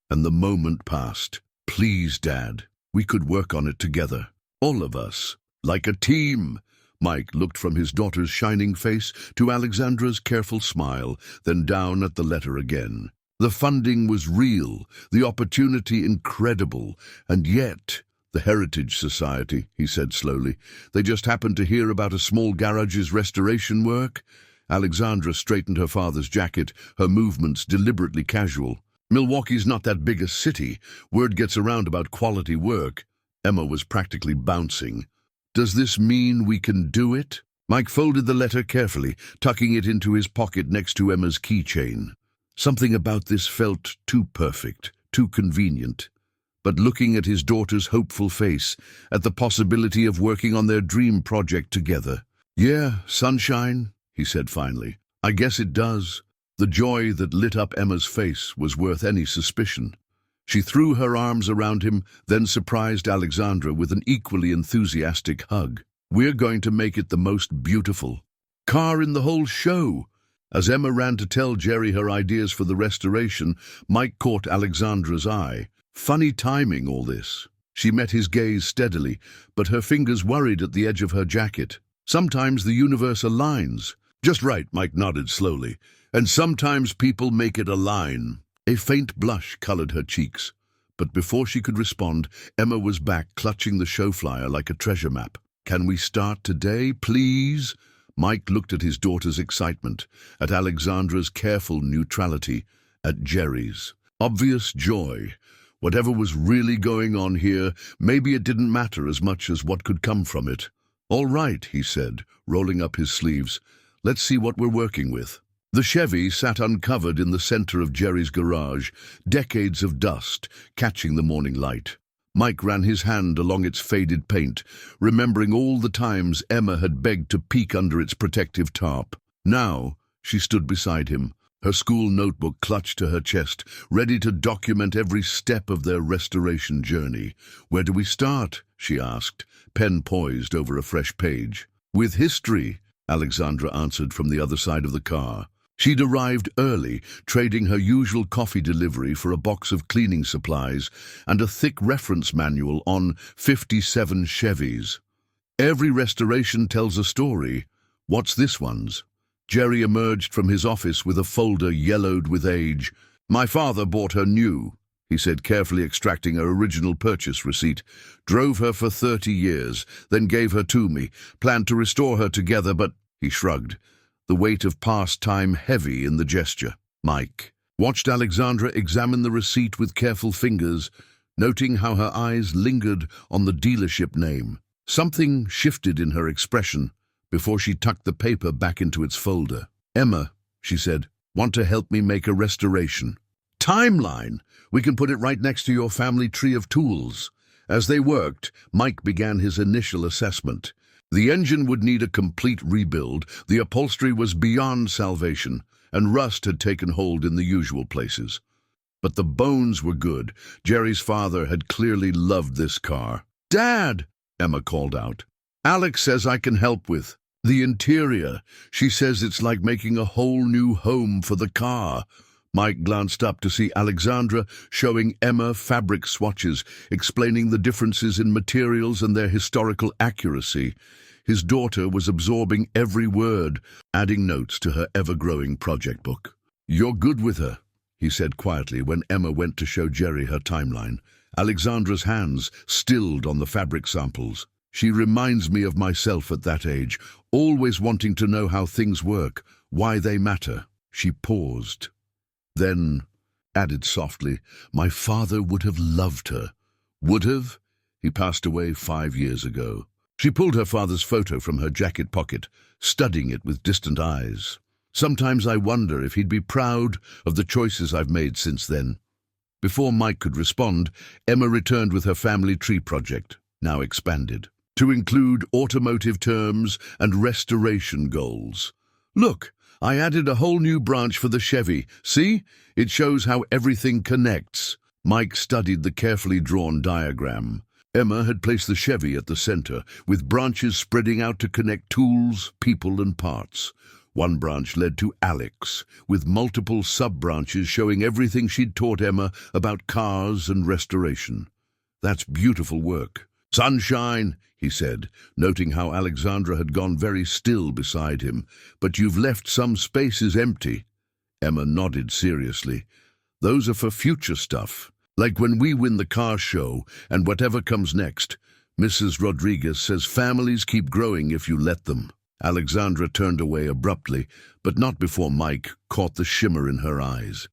and the moment passed. "Please, Dad, we could work on it together. All of us, like a team." Mike looked from his daughter's shining face to Alexandra's careful smile, then down at the letter again. The funding was real, the opportunity incredible, and yet— "The Heritage Society," he said slowly. "They just happened to hear about a small garage's restoration work." Alexandra straightened her father's jacket, her movements deliberately casual. "Milwaukee's not that big a city. Word gets around about quality work." Emma was practically bouncing. "Does this mean we can do it?" Mike folded the letter carefully, tucking it into his pocket next to Emma's keychain. Something about this felt too perfect, too convenient. But looking at his daughter's hopeful face, at the possibility of working on their dream project together. "Yeah, sunshine," he said finally. "I guess it does." The joy that lit up Emma's face was worth any suspicion. She threw her arms around him, then surprised Alexandra with an equally enthusiastic hug. "We're going to make it the most beautiful car in the whole show." As Emma ran to tell Jerry her ideas for the restoration, Mike caught Alexandra's eye. Funny timing, all this. She met his gaze steadily, but her fingers worried at the edge of her jacket. "Sometimes the universe aligns." "Just right," Mike nodded slowly. "And sometimes people make it align." A faint blush colored her cheeks. But before she could respond, Emma was back, clutching the show flyer like a treasure map. "Can we start today, please?" Mike looked at his daughter's excitement, at Alexandra's careful neutrality, at Jerry's obvious joy. Whatever was really going on here, maybe it didn't matter as much as what could come from it. "All right," he said, rolling up his sleeves. "Let's see what we're working with." The Chevy sat uncovered in the center of Jerry's garage, decades of dust catching the morning light. Mike ran his hand along its faded paint, remembering all the times Emma had begged to peek under its protective tarp. Now she stood beside him, her school notebook clutched to her chest, ready to document every step of their restoration journey. "Where do we start?" she asked, pen poised over a fresh page. "With history," Alexandra answered from the other side of the car. She'd arrived early, trading her usual coffee delivery for a box of cleaning supplies and a thick reference manual on 57 Chevys. "Every restoration tells a story. What's this one's?" Jerry emerged from his office with a folder yellowed with age. "My father bought her new," he said, carefully extracting her original purchase receipt. "Drove her for 30 years, then gave her to me. Planned to restore her together, but—" he shrugged, the weight of past time heavy in the gesture. Mike watched Alexandra examine the receipt with careful fingers, noting how her eyes lingered on the dealership name. Something shifted in her expression before she tucked the paper back into its folder. "Emma," she said, "want to help me make a restoration?" "Timeline! We can put it right next to your family tree of tools." As they worked, Mike began his initial assessment. The engine would need a complete rebuild, the upholstery was beyond salvation, and rust had taken hold in the usual places. But the bones were good. Jerry's father had clearly loved this car. "Dad!" Emma called out. "Alex says I can help with the interior. She says it's like making a whole new home for the car." Mike glanced up to see Alexandra showing Emma fabric swatches, explaining the differences in materials and their historical accuracy. His daughter was absorbing every word, adding notes to her ever-growing project book. "You're good with her," he said quietly when Emma went to show Jerry her timeline. Alexandra's hands stilled on the fabric samples. "She reminds me of myself at that age, always wanting to know how things work, why they matter." She paused. Then added softly, "My father would have loved her." "Would have?" "He passed away 5 years ago." She pulled her father's photo from her jacket pocket, studying it with distant eyes. "Sometimes I wonder if he'd be proud of the choices I've made since then." Before Mike could respond, Emma returned with her family tree project, now expanded, to include automotive terms and restoration goals. "Look, I added a whole new branch for the Chevy. See? It shows how everything connects." Mike studied the carefully drawn diagram. Emma had placed the Chevy at the center, with branches spreading out to connect tools, people, and parts. One branch led to Alex, with multiple sub-branches showing everything she'd taught Emma about cars and restoration. "That's beautiful work." "Sunshine," he said, noting how Alexandra had gone very still beside him. "But you've left some spaces empty." Emma nodded seriously. "Those are for future stuff, like when we win the car show and whatever comes next. Mrs. Rodriguez says families keep growing if you let them." Alexandra turned away abruptly, but not before Mike caught the shimmer in her eyes.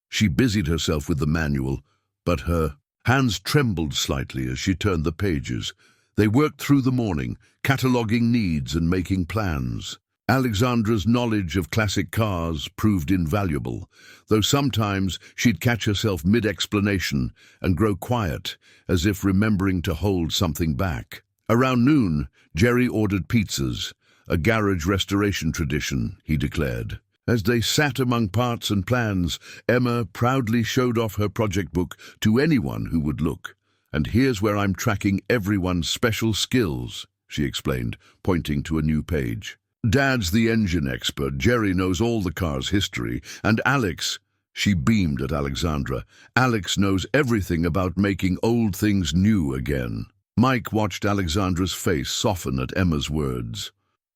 She busied herself with the manual, but her hands trembled slightly as she turned the pages. They worked through the morning, cataloguing needs and making plans. Alexandra's knowledge of classic cars proved invaluable, though sometimes she'd catch herself mid-explanation and grow quiet, as if remembering to hold something back. Around noon, Jerry ordered pizzas, a garage restoration tradition, he declared. As they sat among parts and plans, Emma proudly showed off her project book to anyone who would look. "And here's where I'm tracking everyone's special skills," she explained, pointing to a new page. "Dad's the engine expert, Jerry knows all the car's history, and Alex," she beamed at Alexandra, "Alex knows everything about making old things new again." Mike watched Alexandra's face soften at Emma's words.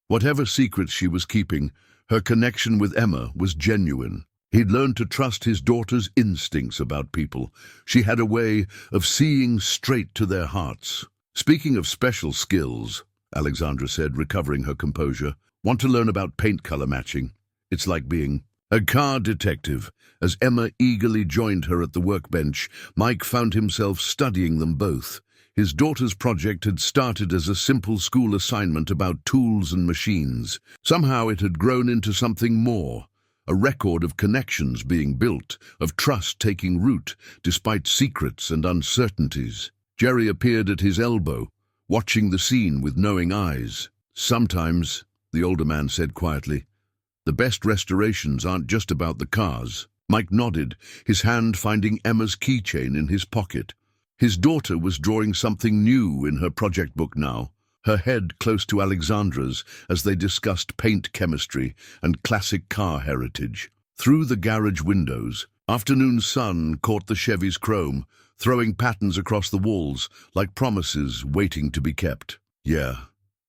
Whatever secrets she was keeping, her connection with Emma was genuine. He'd learned to trust his daughter's instincts about people. She had a way of seeing straight to their hearts. "Speaking of special skills," Alexandra said, recovering her composure, "want to learn about paint color matching? It's like being a car detective." As Emma eagerly joined her at the workbench, Mike found himself studying them both. His daughter's project had started as a simple school assignment about tools and machines. Somehow it had grown into something more, a record of connections being built, of trust taking root, despite secrets and uncertainties. Jerry appeared at his elbow, watching the scene with knowing eyes. "Sometimes," the older man said quietly, The best restorations aren't just about the cars. Mike nodded, his hand finding Emma's keychain in his pocket. His daughter was drawing something new in her project book now, her head close to Alexandra's as they discussed paint chemistry and classic car heritage. Through the garage windows, afternoon sun caught the Chevy's chrome, throwing patterns across the walls like promises waiting to be kept. Yeah,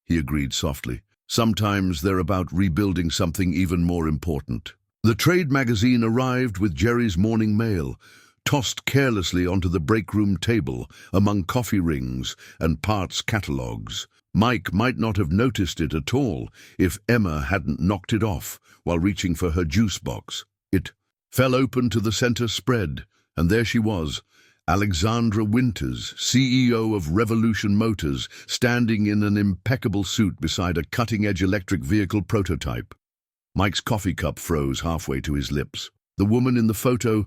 he agreed softly. Sometimes they're about rebuilding something even more important. The trade magazine arrived with Jerry's morning mail, tossed carelessly onto the break-room table among coffee rings and parts catalogues. Mike might not have noticed it at all if Emma hadn't knocked it off while reaching for her juice box. It fell open to the center spread, and there she was, Alexandra Winters, CEO of Revolution Motors, standing in an impeccable suit beside a cutting-edge electric vehicle prototype. Mike's coffee cup froze halfway to his lips. The woman in the photo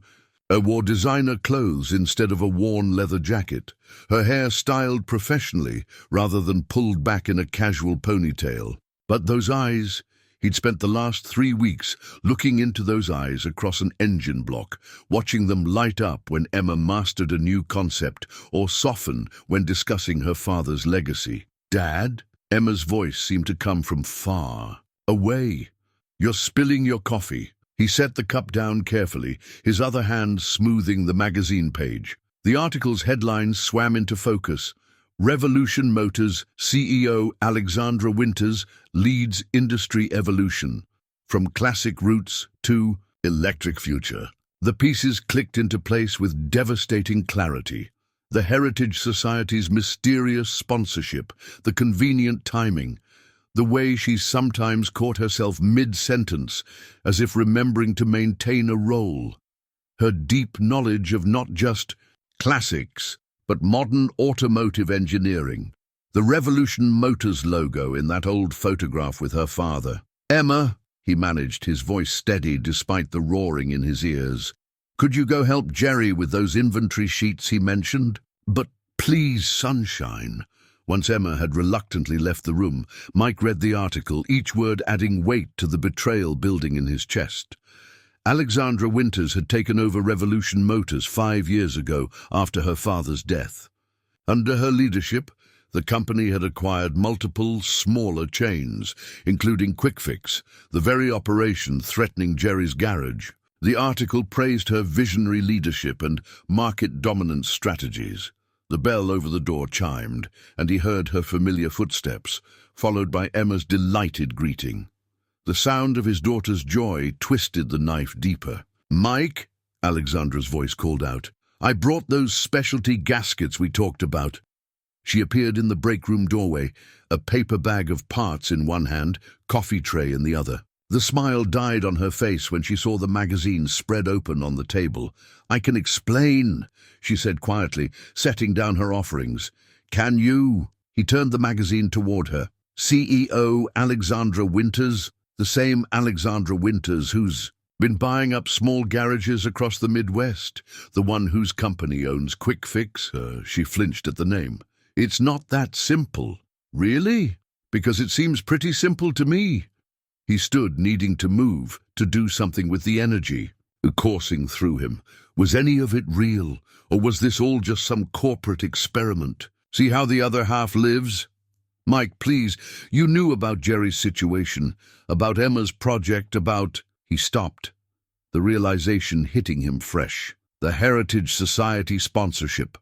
wore designer clothes instead of a worn leather jacket, her hair styled professionally rather than pulled back in a casual ponytail. But those eyes, he'd spent the last 3 weeks looking into those eyes across an engine block, watching them light up when Emma mastered a new concept or soften when discussing her father's legacy. "Dad?" Emma's voice seemed to come from far away. "You're spilling your coffee." He set the cup down carefully, his other hand smoothing the magazine page. The article's headlines swam into focus. Revolution Motors CEO Alexandra Winters leads industry evolution. From classic roots to electric future. The pieces clicked into place with devastating clarity. The Heritage Society's mysterious sponsorship, the convenient timing, the way she sometimes caught herself mid-sentence, as if remembering to maintain a role. Her deep knowledge of not just classics, but modern automotive engineering. The Revolution Motors logo in that old photograph with her father. "Emma," he managed, his voice steady despite the roaring in his ears. "Could you go help Jerry with those inventory sheets he mentioned?" "But please, Sunshine." Once Emma had reluctantly left the room, Mike read the article, each word adding weight to the betrayal building in his chest. Alexandra Winters had taken over Revolution Motors 5 years ago after her father's death. Under her leadership, the company had acquired multiple smaller chains, including Quick Fix, the very operation threatening Jerry's garage. The article praised her visionary leadership and market dominance strategies. The bell over the door chimed, and he heard her familiar footsteps, followed by Emma's delighted greeting. The sound of his daughter's joy twisted the knife deeper. "Mike," Alexandra's voice called out, "I brought those specialty gaskets we talked about." She appeared in the break-room doorway, a paper bag of parts in one hand, coffee tray in the other. The smile died on her face when she saw the magazine spread open on the table. "I can explain," she said quietly, setting down her offerings. "Can you?" He turned the magazine toward her. "CEO Alexandra Winters, the same Alexandra Winters who's been buying up small garages across the Midwest, the one whose company owns Quick Fix." She flinched at the name. "It's not that simple." "Really? Because it seems pretty simple to me." He stood, needing to move, to do something with the energy coursing through him. Was any of it real, or was this all just some corporate experiment? "See how the other half lives?" "Mike, please, you knew about Jerry's situation, about Emma's project, about—" He stopped, the realization hitting him fresh. The Heritage Society sponsorship.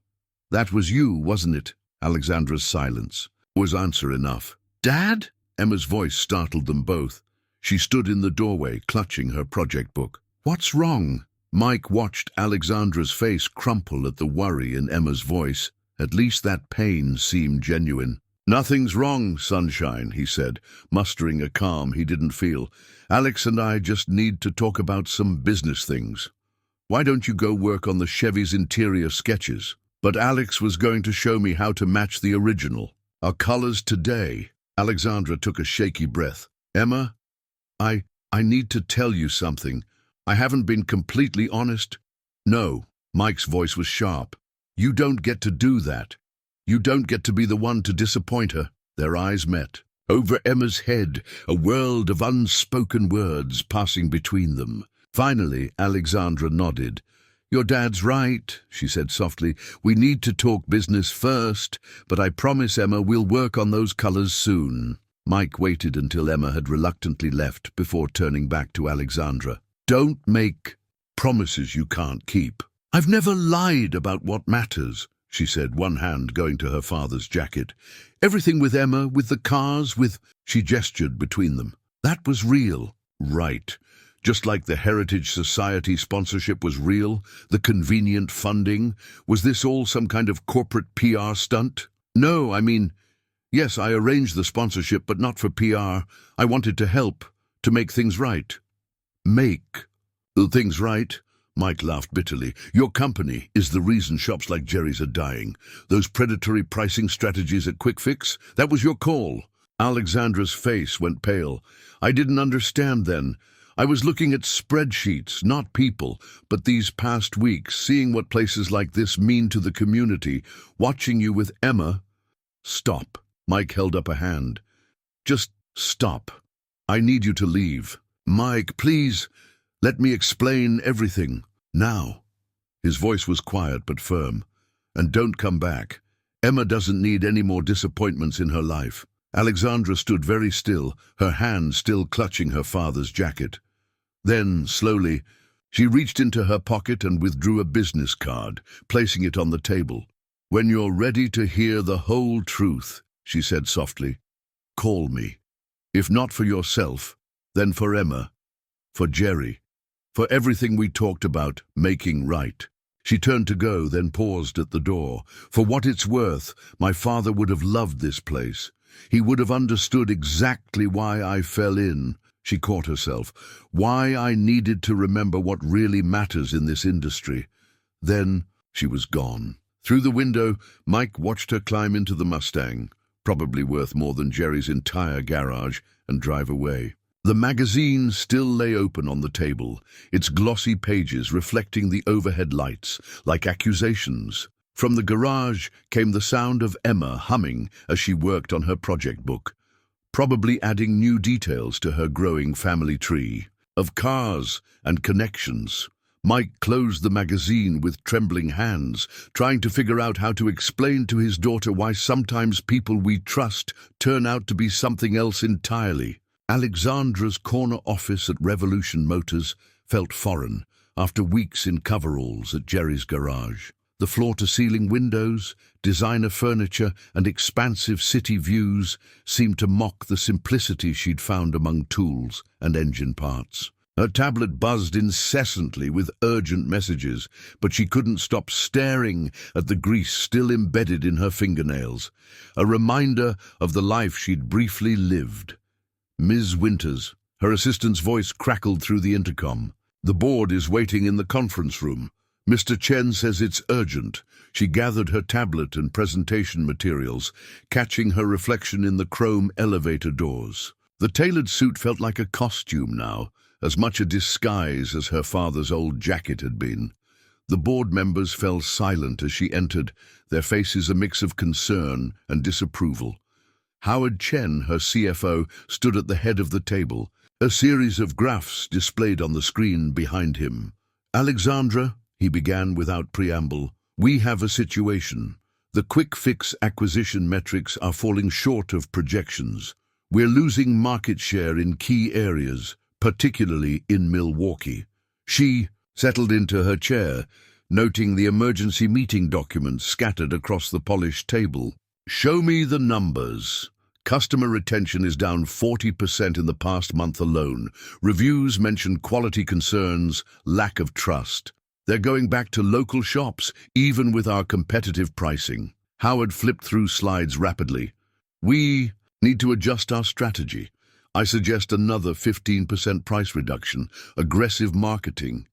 "That was you, wasn't it?" Alexandra's silence was answer enough. "Dad?" Emma's voice startled them both. She stood in the doorway, clutching her project book. "What's wrong?" Mike watched Alexandra's face crumple at the worry in Emma's voice. At least that pain seemed genuine. "Nothing's wrong, Sunshine," he said, mustering a calm he didn't feel. "Alex and I just need to talk about some business things. Why don't you go work on the Chevy's interior sketches?" But Alex was going to show me how to match the original. "Our colors today." Alexandra took a shaky breath. "Emma, I need to tell you something. I haven't been completely honest." "No." Mike's voice was sharp. "You don't get to do that. You don't get to be the one to disappoint her." Their eyes met. Over Emma's head, a world of unspoken words passing between them. Finally, Alexandra nodded. "Your dad's right," she said softly. "We need to talk business first, but I promise, Emma, we'll work on those colors soon." Mike waited until Emma had reluctantly left before turning back to Alexandra. "Don't make promises you can't keep." "I've never lied about what matters," she said, one hand going to her father's jacket. "Everything with Emma, with the cars, with—" She gestured between them. "That was real." "Right. Just like the Heritage Society sponsorship was real, the convenient funding. Was this all some kind of corporate PR stunt?" "No, I mean, yes, I arranged the sponsorship, but not for PR. I wanted to help, to make things right." "Make things right?" Mike laughed bitterly. "Your company is the reason shops like Jerry's are dying. Those predatory pricing strategies at Quick Fix, that was your call." Alexandra's face went pale. "I didn't understand then. I was looking at spreadsheets, not people, but these past weeks, seeing what places like this mean to the community, watching you with Emma—" "Stop." Mike held up a hand. "Just stop. I need you to leave." "Mike, please, let me explain everything. Now." His voice was quiet but firm. "And don't come back. Emma doesn't need any more disappointments in her life." Alexandra stood very still, her hand still clutching her father's jacket. Then, slowly, she reached into her pocket and withdrew a business card, placing it on the table. "When you're ready to hear the whole truth," she said softly, "call me. If not for yourself, then for Emma, for Jerry, for everything we talked about making right." She turned to go, then paused at the door. "For what it's worth, my father would have loved this place. He would have understood exactly why I fell in." She caught herself. "Why I needed to remember what really matters in this industry." Then she was gone. Through the window, Mike watched her climb into the Mustang, probably worth more than Jerry's entire garage, and drive away. The magazine still lay open on the table, its glossy pages reflecting the overhead lights, like accusations. From the garage came the sound of Emma humming as she worked on her project book, probably adding new details to her growing family tree of cars and connections. Mike closed the magazine with trembling hands, trying to figure out how to explain to his daughter why sometimes people we trust turn out to be something else entirely. Alexandra's corner office at Revolution Motors felt foreign after weeks in coveralls at Jerry's garage. The floor-to-ceiling windows, designer furniture, and expansive city views seemed to mock the simplicity she'd found among tools and engine parts. Her tablet buzzed incessantly with urgent messages, but she couldn't stop staring at the grease still embedded in her fingernails, a reminder of the life she'd briefly lived. "Ms. Winters," her assistant's voice crackled through the intercom. "The board is waiting in the conference room. Mr. Chen says it's urgent." She gathered her tablet and presentation materials, catching her reflection in the chrome elevator doors. The tailored suit felt like a costume now, as much a disguise as her father's old jacket had been. The board members fell silent as she entered, their faces a mix of concern and disapproval. Howard Chen, her CFO, stood at the head of the table, a series of graphs displayed on the screen behind him. "Alexandra," he began without preamble, "we have a situation. The Quick Fix acquisition metrics are falling short of projections. We're losing market share in key areas, particularly in Milwaukee." She settled into her chair, noting the emergency meeting documents scattered across the polished table. "Show me the numbers." Customer retention is down 40% in the past month alone. Reviews mention quality concerns, lack of trust. They're going back to local shops, even with our competitive pricing. Howard flipped through slides rapidly. "We need to adjust our strategy. I suggest another 15% price reduction, aggressive marketing."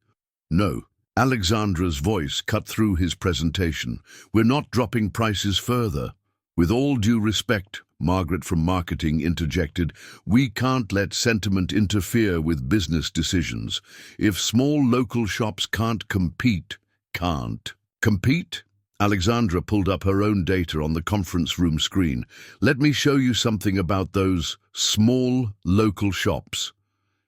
"No." Alexandra's voice cut through his presentation. "We're not dropping prices further." "With all due respect," Margaret from marketing interjected, "we can't let sentiment interfere with business decisions. If small local shops can't compete, can't compete?" Alexandra pulled up her own data on the conference room screen. Let me show you something about those small local shops.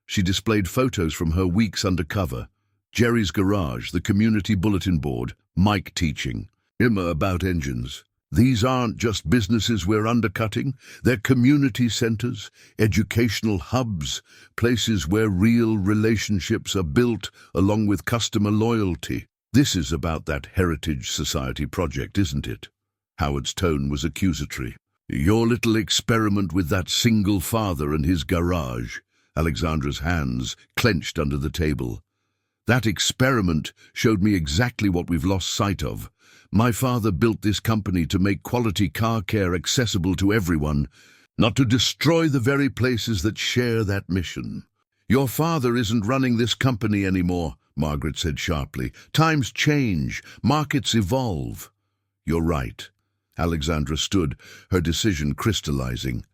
She displayed photos from her weeks undercover. Jerry's garage, the community bulletin board, Mike teaching. Emma about engines. These aren't just businesses we're undercutting. They're community centers, educational hubs, places where real relationships are built along with customer loyalty. This is about that Heritage Society project, isn't it? Howard's tone was accusatory. Your little experiment with that single father and his garage. Alexandra's hands clenched under the table. That experiment showed me exactly what we've lost sight of. My father built this company to make quality car care accessible to everyone, not to destroy the very places that share that mission. Your father isn't running this company anymore, Margaret said sharply. Times change, markets evolve. You're right. Alexandra stood, her decision crystallizing.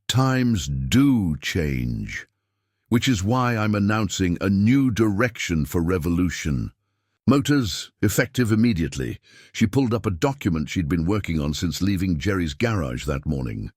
Times do change, which is why I'm announcing a new direction for Revolution. Motors, effective immediately. She pulled up a document she'd been working on since leaving Jerry's garage that morning.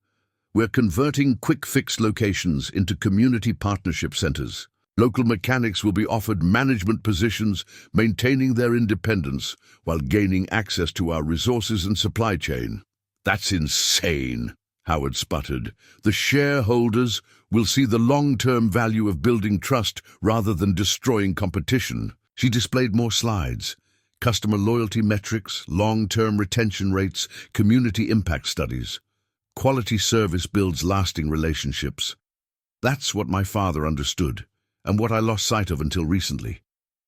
We're converting quick-fix locations into community partnership centers. Local mechanics will be offered management positions, maintaining their independence while gaining access to our resources and supply chain. That's insane, Howard sputtered. The shareholders will see the long-term value of building trust rather than destroying competition. She displayed more slides. Customer loyalty metrics, long-term retention rates, community impact studies. Quality service builds lasting relationships. That's what my father understood, and what I lost sight of until recently.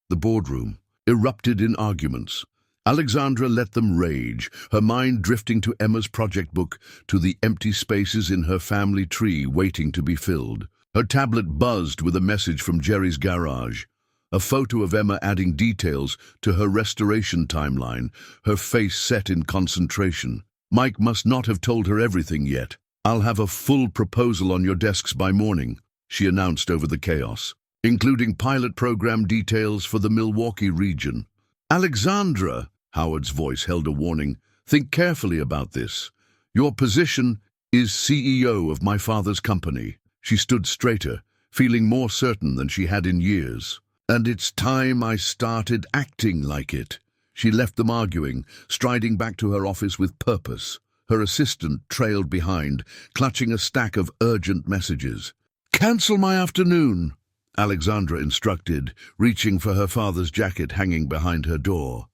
The boardroom erupted in arguments. Alexandra let them rage, her mind drifting to Emma's project book, to the empty spaces in her family tree waiting to be filled. Her tablet buzzed with a message from Jerry's garage. A photo of Emma adding details to her restoration timeline, her face set in concentration. Mike must not have told her everything yet. I'll have a full proposal on your desks by morning, she announced over the chaos, including pilot program details for the Milwaukee region. Alexandra, Howard's voice held a warning, think carefully about this. Your position is CEO of my father's company. She stood straighter, feeling more certain than she had in years. And it's time I started acting like it. She left them arguing, striding back to her office with purpose. Her assistant trailed behind, clutching a stack of urgent messages. Cancel my afternoon, Alexandra instructed, reaching for her father's jacket hanging behind her door.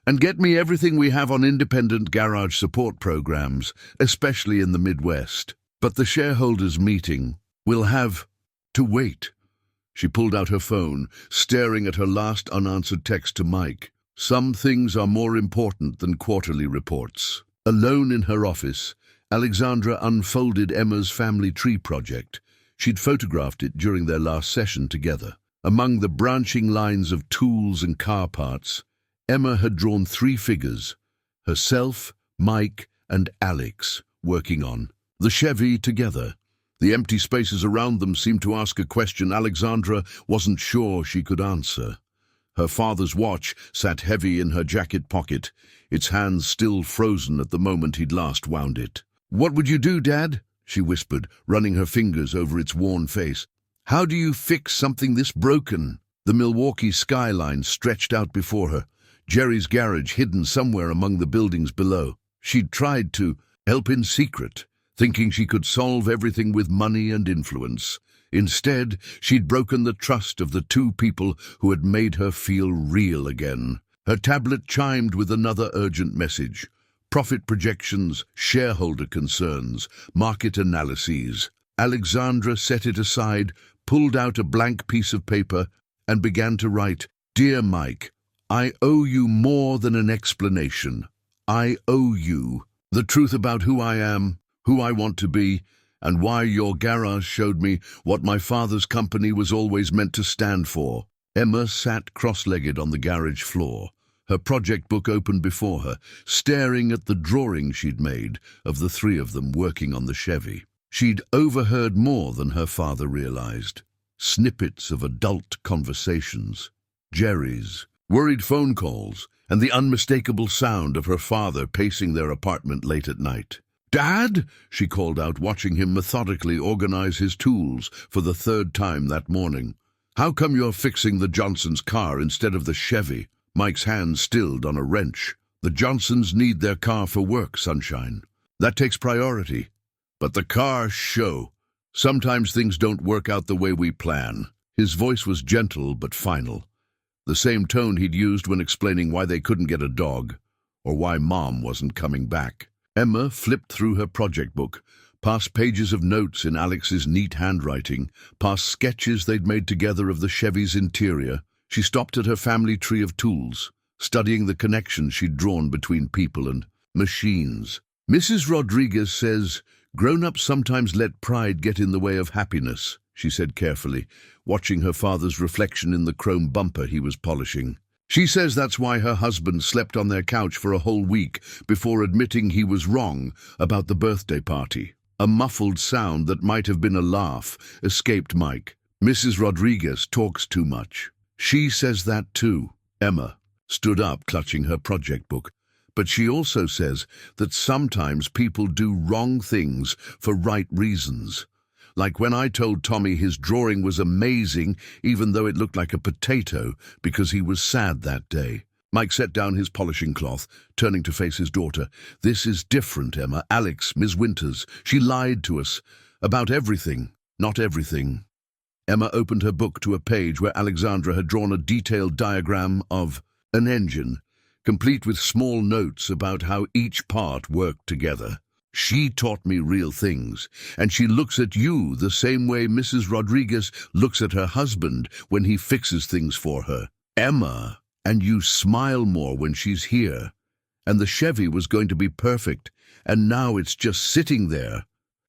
And get me everything we have on independent garage support programs, especially in the Midwest. But the shareholders' meeting will have to wait. She pulled out her phone, staring at her last unanswered text to Mike. Some things are more important than quarterly reports. Alone in her office, Alexandra unfolded Emma's family tree project. She'd photographed it during their last session together. Among the branching lines of tools and car parts, Emma had drawn 3 figures, herself, Mike, and Alex, working on the Chevy together. The empty spaces around them seemed to ask a question Alexandra wasn't sure she could answer. Her father's watch sat heavy in her jacket pocket, its hands still frozen at the moment he'd last wound it. What would you do, Dad? She whispered, running her fingers over its worn face. How do you fix something this broken? The Milwaukee skyline stretched out before her, Jerry's garage hidden somewhere among the buildings below. She'd tried to help in secret, thinking she could solve everything with money and influence. Instead, she'd broken the trust of the 2 people who had made her feel real again. Her tablet chimed with another urgent message. Profit projections, shareholder concerns, market analyses. Alexandra set it aside, pulled out a blank piece of paper, and began to write, Dear Mike, I owe you more than an explanation. I owe you the truth about who I am, who I want to be, and why your garage showed me what my father's company was always meant to stand for. Emma sat cross-legged on the garage floor, her project book open before her, staring at the drawing she'd made of the 3 of them working on the Chevy. She'd overheard more than her father realized. Snippets of adult conversations, Jerry's, worried phone calls, and the unmistakable sound of her father pacing their apartment late at night. "Dad!" she called out, watching him methodically organize his tools for the third time that morning. "How come you're fixing the Johnsons' car instead of the Chevy?" Mike's hand stilled on a wrench. "The Johnsons need their car for work, Sunshine. That takes priority. But the car, show. Sometimes things don't work out the way we plan." His voice was gentle but final, the same tone he'd used when explaining why they couldn't get a dog, or why Mom wasn't coming back. Emma flipped through her project book, past pages of notes in Alex's neat handwriting, past sketches they'd made together of the Chevy's interior. She stopped at her family tree of tools, studying the connections she'd drawn between people and machines. "Mrs. Rodriguez says, grown-ups sometimes let pride get in the way of happiness," she said carefully, watching her father's reflection in the chrome bumper he was polishing. "She says that's why her husband slept on their couch for a whole week before admitting he was wrong about the birthday party." A muffled sound that might have been a laugh escaped Mike. "Mrs. Rodriguez talks too much. She says that too." Emma stood up, clutching her project book. "But she also says that sometimes people do wrong things for right reasons. Like when I told Tommy his drawing was amazing, even though it looked like a potato, because he was sad that day." Mike set down his polishing cloth, turning to face his daughter. "This is different, Emma. Alex, Ms. Winters, she lied to us about everything, not everything." Emma opened her book to a page where Alexandra had drawn a detailed diagram of an engine, complete with small notes about how each part worked together. "She taught me real things, and she looks at you the same way Mrs. Rodriguez looks at her husband when he fixes things for her. Emma, and you smile more when she's here. And the Chevy was going to be perfect, and now it's just sitting there,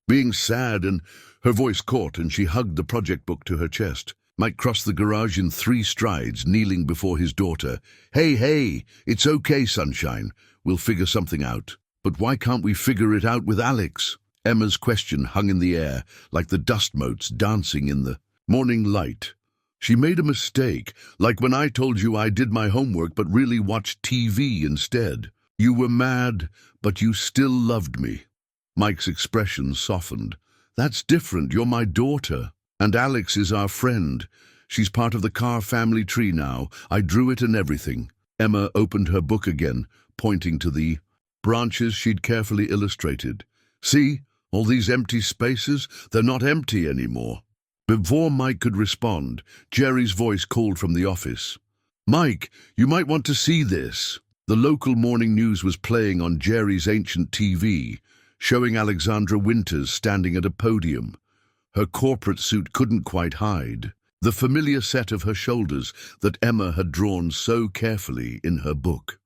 being sad," and her voice caught and she hugged the project book to her chest. Mike crossed the garage in 3 strides, kneeling before his daughter. Hey, it's okay, Sunshine. We'll figure something out." "But why can't we figure it out with Alex?" Emma's question hung in the air, like the dust motes dancing in the morning light. "She made a mistake, like when I told you I did my homework but really watched TV instead. You were mad, but you still loved me." Mike's expression softened. "That's different. You're my daughter. And Alex is our friend. She's part of the Carr family tree now. I drew it and everything." Emma opened her book again, pointing to the branches she'd carefully illustrated. "See, all these empty spaces? They're not empty anymore." Before Mike could respond, Jerry's voice called from the office. "Mike, you might want to see this." The local morning news was playing on Jerry's ancient TV, showing Alexandra Winters standing at a podium. Her corporate suit couldn't quite hide the familiar set of her shoulders that Emma had drawn so carefully in her book.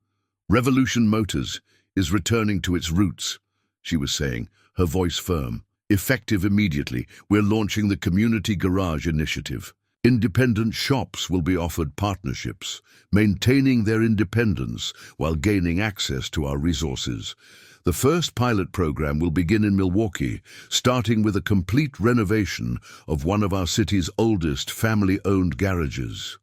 "Revolution Motors is returning to its roots," she was saying, her voice firm. "Effective immediately, we're launching the Community Garage Initiative. Independent shops will be offered partnerships, maintaining their independence while gaining access to our resources. The first pilot program will begin in Milwaukee, starting with a complete renovation of one of our city's oldest family-owned garages."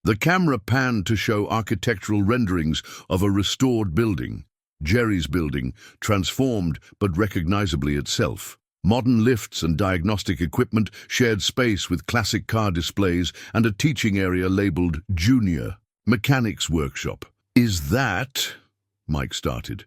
The camera panned to show architectural renderings of a restored building. Jerry's building, transformed but recognizably itself. Modern lifts and diagnostic equipment shared space with classic car displays and a teaching area labeled Junior Mechanics Workshop. "Is that—" Mike started.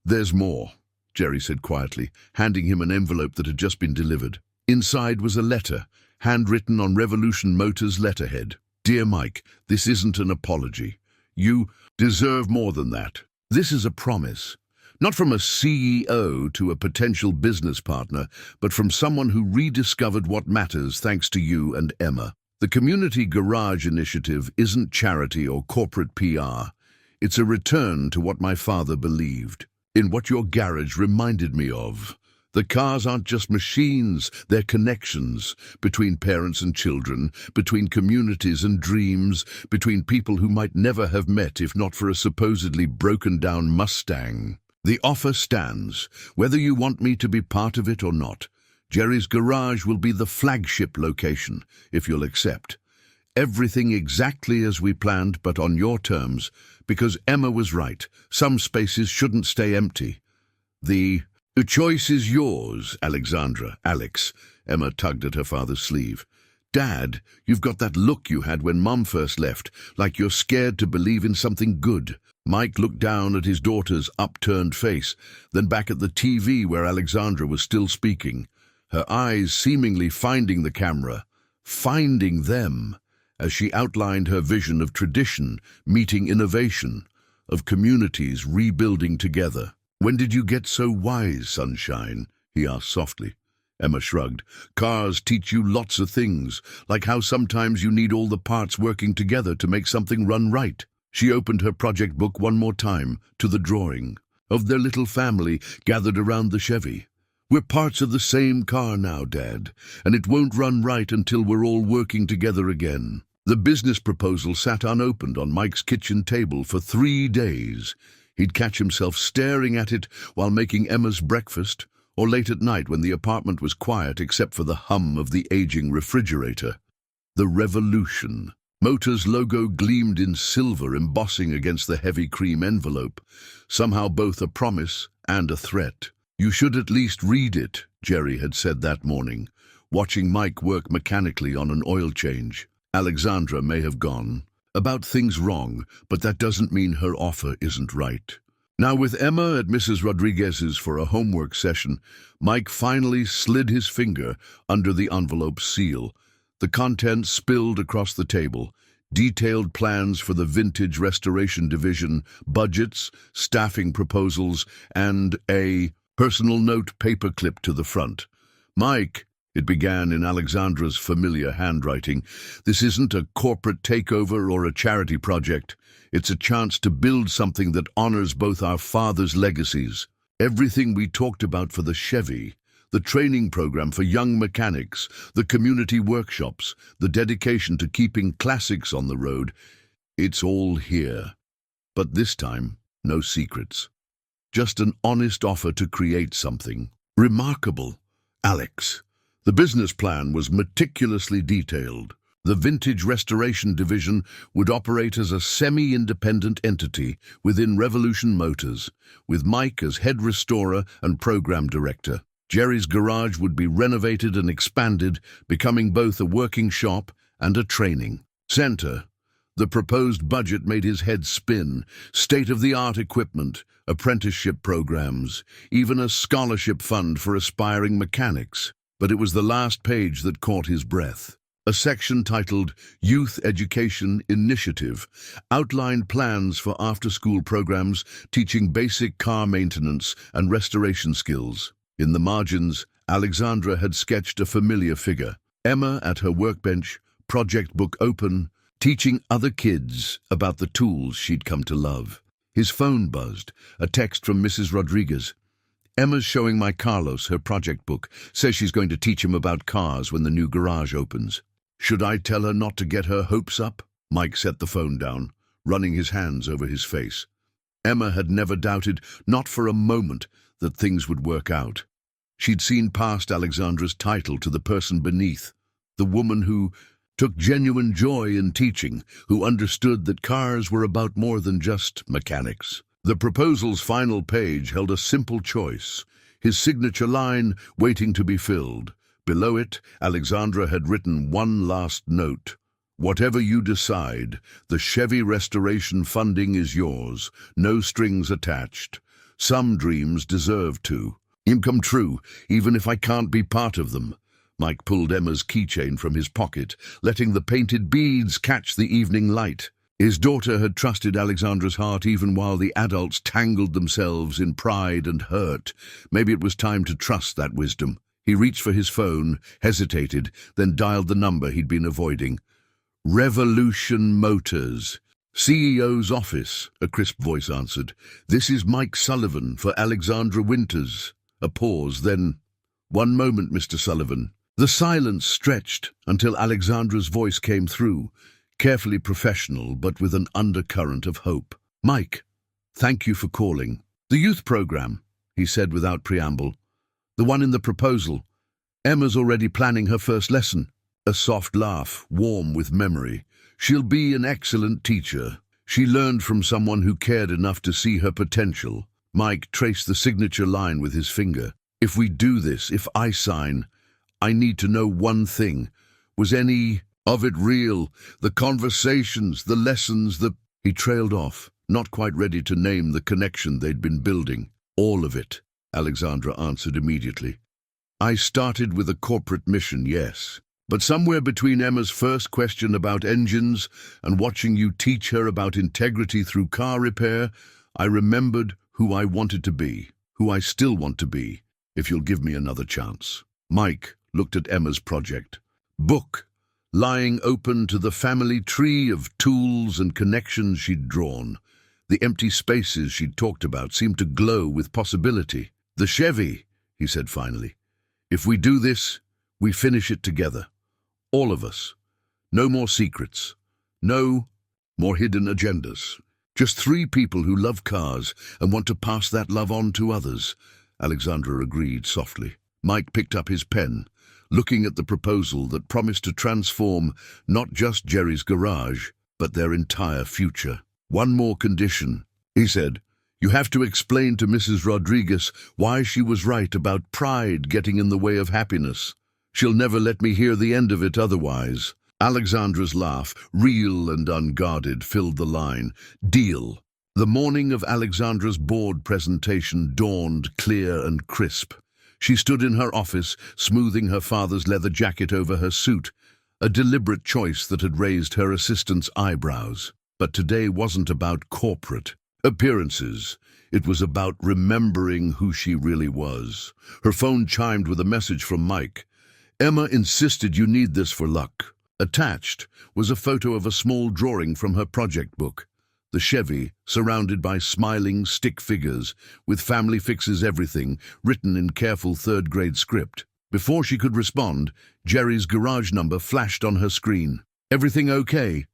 "There's more," Jerry said quietly, handing him an envelope that had just been delivered. Inside was a letter, handwritten on Revolution Motors letterhead. "Dear Mike, this isn't an apology. You deserve more than that. This is a promise, not from a CEO to a potential business partner, but from someone who rediscovered what matters thanks to you and Emma. The Community Garage Initiative isn't charity or corporate PR. It's a return to what my father believed, in what your garage reminded me of. The cars aren't just machines, they're connections between parents and children, between communities and dreams, between people who might never have met if not for a supposedly broken-down Mustang. The offer stands, whether you want me to be part of it or not. Jerry's garage will be the flagship location, if you'll accept. Everything exactly as we planned, but on your terms, because Emma was right. Some spaces shouldn't stay empty. The choice is yours, Alexandra. Alex. Emma tugged at her father's sleeve. Dad, you've got that look you had when Mom first left, like you're scared to believe in something good. Mike looked down at his daughter's upturned face, then back at the TV where Alexandra was still speaking, her eyes seemingly finding the camera, finding them, as she outlined her vision of tradition meeting innovation, of communities rebuilding together. When did you get so wise, sunshine? He asked softly. Emma shrugged. Cars teach you lots of things, like how sometimes you need all the parts working together to make something run right. She opened her project book one more time, to the drawing of their little family gathered around the Chevy. We're parts of the same car now, Dad, and it won't run right until we're all working together again. The business proposal sat unopened on Mike's kitchen table for 3 days. He'd catch himself staring at it while making Emma's breakfast, or late at night when the apartment was quiet except for the hum of the aging refrigerator. The Revolution. Motors' logo gleamed in silver, embossing against the heavy cream envelope, somehow both a promise and a threat. You should at least read it, Jerry had said that morning, watching Mike work mechanically on an oil change. Alexandra may have gone about things wrong, but that doesn't mean her offer isn't right. Now, with Emma at Mrs. Rodriguez's for a homework session, Mike finally slid his finger under the envelope's seal. The contents spilled across the table. Detailed plans for the vintage restoration division, budgets, staffing proposals, and a personal note paperclip to the front. Mike, it began in Alexandra's familiar handwriting, this isn't a corporate takeover or a charity project. It's a chance to build something that honors both our father's legacies. Everything we talked about for the Chevy, the training program for young mechanics, the community workshops, the dedication to keeping classics on the road, it's all here. But this time, no secrets. Just an honest offer to create something remarkable. Alex. The business plan was meticulously detailed. The Vintage Restoration Division would operate as a semi-independent entity within Revolution Motors, with Mike as head restorer and program director. Jerry's garage would be renovated and expanded, becoming both a working shop and a training center. The proposed budget made his head spin. State-of-the-art equipment, apprenticeship programs, even a scholarship fund for aspiring mechanics. But it was the last page that caught his breath. A section titled Youth Education Initiative outlined plans for after-school programs teaching basic car maintenance and restoration skills. In the margins, Alexandra had sketched a familiar figure. Emma at her workbench, project book open, teaching other kids about the tools she'd come to love. His phone buzzed, a text from Mrs. Rodriguez. Emma's showing my Carlos her project book, says she's going to teach him about cars when the new garage opens. Should I tell her not to get her hopes up? Mike set the phone down, running his hands over his face. Emma had never doubted, not for a moment, that things would work out. She'd seen past Alexandra's title to the person beneath, the woman who took genuine joy in teaching, who understood that cars were about more than just mechanics. The proposal's final page held a simple choice, his signature line waiting to be filled. Below it, Alexandra had written one last note. Whatever you decide, the Chevy restoration funding is yours, no strings attached. Some dreams deserve to come true, even if I can't be part of them. Mike pulled Emma's keychain from his pocket, letting the painted beads catch the evening light. His daughter had trusted Alexandra's heart even while the adults tangled themselves in pride and hurt. Maybe it was time to trust that wisdom. He reached for his phone, hesitated, then dialed the number he'd been avoiding. Revolution Motors. CEO's office, a crisp voice answered. This is Mike Sullivan for Alexandra Winters. A pause, then, "One moment, Mr. Sullivan." The silence stretched until Alexandra's voice came through, carefully professional but with an undercurrent of hope. "Mike, thank you for calling." "The youth program," he said without preamble. "The one in the proposal. Emma's already planning her first lesson." A soft laugh, warm with memory. She'll be an excellent teacher. She learned from someone who cared enough to see her potential. Mike traced the signature line with his finger. If we do this, if I sign, I need to know one thing. Was any of it real? The conversations, the lessons, He trailed off, not quite ready to name the connection they'd been building. All of it, Alexandra answered immediately. I started with a corporate mission, yes. But somewhere between Emma's first question about engines and watching you teach her about integrity through car repair, I remembered who I wanted to be, who I still want to be, if you'll give me another chance. Mike looked at Emma's project. Book, lying open to the family tree of tools and connections she'd drawn. The empty spaces she'd talked about seemed to glow with possibility. The Chevy, he said finally. If we do this, we finish it together. All of us. No more secrets. No more hidden agendas. Just three people who love cars and want to pass that love on to others. Alexandra agreed softly. Mike picked up his pen, looking at the proposal that promised to transform not just Jerry's garage, but their entire future. One more condition, he said. You have to explain to Mrs. Rodriguez why she was right about pride getting in the way of happiness. She'll never let me hear the end of it otherwise. Alexandra's laugh, real and unguarded, filled the line. Deal. The morning of Alexandra's board presentation dawned clear and crisp. She stood in her office, smoothing her father's leather jacket over her suit, a deliberate choice that had raised her assistant's eyebrows. But today wasn't about corporate appearances. It was about remembering who she really was. Her phone chimed with a message from Mike. Emma insisted you need this for luck. Attached was a photo of a small drawing from her project book. The Chevy, surrounded by smiling stick figures, with family fixes everything, written in careful third-grade script. Before she could respond, Jerry's garage number flashed on her screen. Everything okay?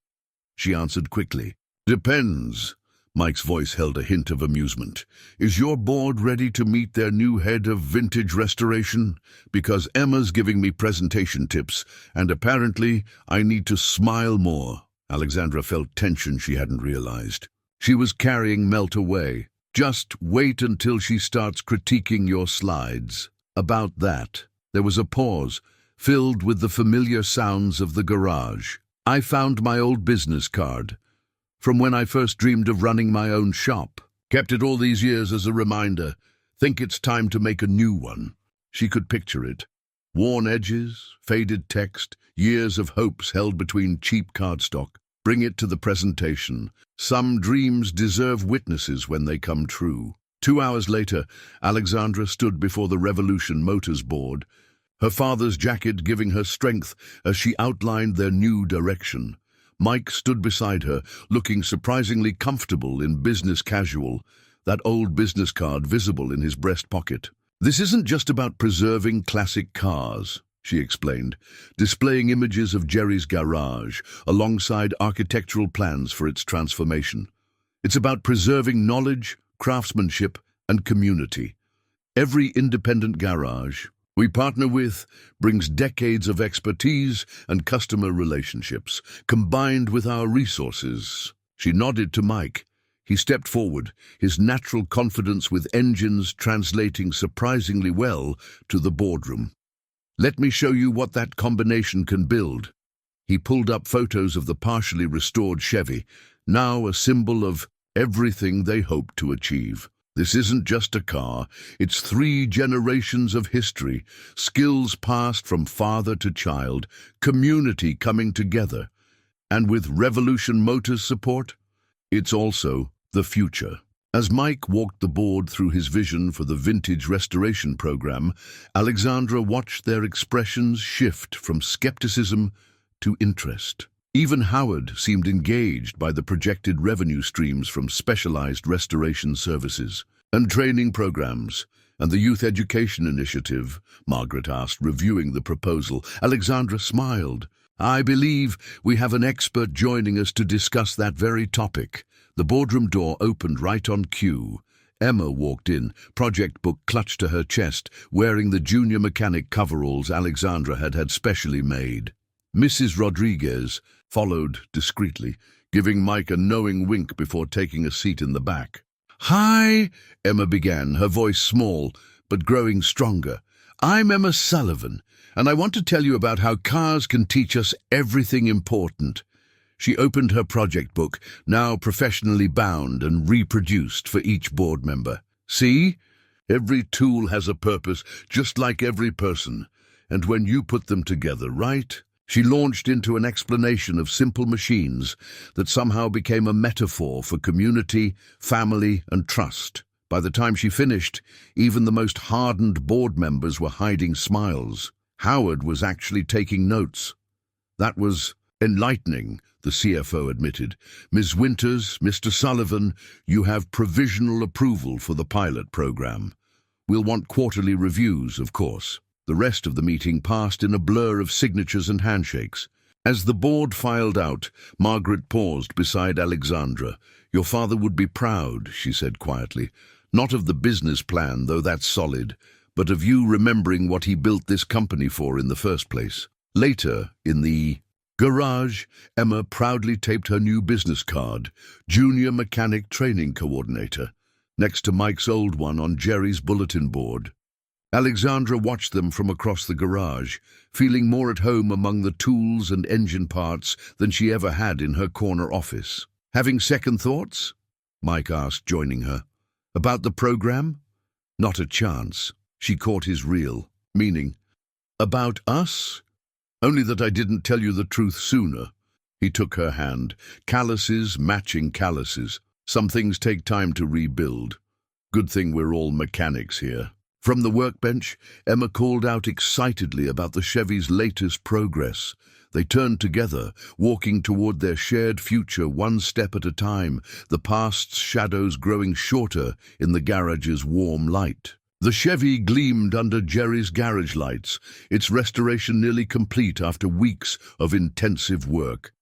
She answered quickly. Depends. Mike's voice held a hint of amusement. Is your board ready to meet their new head of vintage restoration? Because Emma's giving me presentation tips, and apparently I need to smile more. Alexandra felt tension she hadn't realized. She was carrying Melt away. Just wait until she starts critiquing your slides. About that, there was a pause, filled with the familiar sounds of the garage. I found my old business card, from when I first dreamed of running my own shop. Kept it all these years as a reminder. Think it's time to make a new one. She could picture it. Worn edges, faded text, years of hopes held between cheap cardstock. Bring it to the presentation. Some dreams deserve witnesses when they come true. 2 hours later, Alexandra stood before the Revolution Motors board, her father's jacket giving her strength as she outlined their new direction. Mike stood beside her, looking surprisingly comfortable in business casual, that old business card visible in his breast pocket. This isn't just about preserving classic cars, she explained, displaying images of Jerry's garage alongside architectural plans for its transformation. It's about preserving knowledge, craftsmanship, and community. Every independent garage we partner with brings decades of expertise and customer relationships, combined with our resources. She nodded to Mike. He stepped forward, his natural confidence with engines translating surprisingly well to the boardroom. Let me show you what that combination can build. He pulled up photos of the partially restored Chevy, now a symbol of everything they hoped to achieve. This isn't just a car, it's 3 generations of history, skills passed from father to child, community coming together. And with Revolution Motors support, it's also the future. As Mike walked the board through his vision for the vintage restoration program, Alexandra watched their expressions shift from skepticism to interest. Even Howard seemed engaged by the projected revenue streams from specialized restoration services and training programs, and the youth education initiative, Margaret asked, reviewing the proposal. Alexandra smiled. I believe we have an expert joining us to discuss that very topic. The boardroom door opened right on cue. Emma walked in, project book clutched to her chest, wearing the junior mechanic coveralls Alexandra had specially made. Mrs. Rodriguez followed discreetly, giving Mike a knowing wink before taking a seat in the back. "Hi," Emma began, her voice small but growing stronger. "I'm Emma Sullivan, and I want to tell you about how cars can teach us everything important." She opened her project book, now professionally bound and reproduced for each board member. "See? Every tool has a purpose, just like every person. And when you put them together, right?" She launched into an explanation of simple machines that somehow became a metaphor for community, family, and trust. By the time she finished, even the most hardened board members were hiding smiles. Howard was actually taking notes. "That was enlightening," the CFO admitted. "Ms. Winters, Mr. Sullivan, you have provisional approval for the pilot program. We'll want quarterly reviews, of course." The rest of the meeting passed in a blur of signatures and handshakes. As the board filed out, Margaret paused beside Alexandra. "Your father would be proud," she said quietly. "Not of the business plan, though that's solid, but of you remembering what he built this company for in the first place." Later, in the garage, Emma proudly taped her new business card, Junior Mechanic Training Coordinator, next to Mike's old one on Jerry's bulletin board. Alexandra watched them from across the garage, feeling more at home among the tools and engine parts than she ever had in her corner office. "Having second thoughts?" Mike asked, joining her. "About the program?" "Not a chance." She caught his reel, meaning, "About us? Only that I didn't tell you the truth sooner." He took her hand. Calluses matching calluses. Some things take time to rebuild. Good thing we're all mechanics here. From the workbench, Emma called out excitedly about the Chevy's latest progress. They turned together, walking toward their shared future one step at a time, the past's shadows growing shorter in the garage's warm light. The Chevy gleamed under Jerry's garage lights, its restoration nearly complete after weeks of intensive work.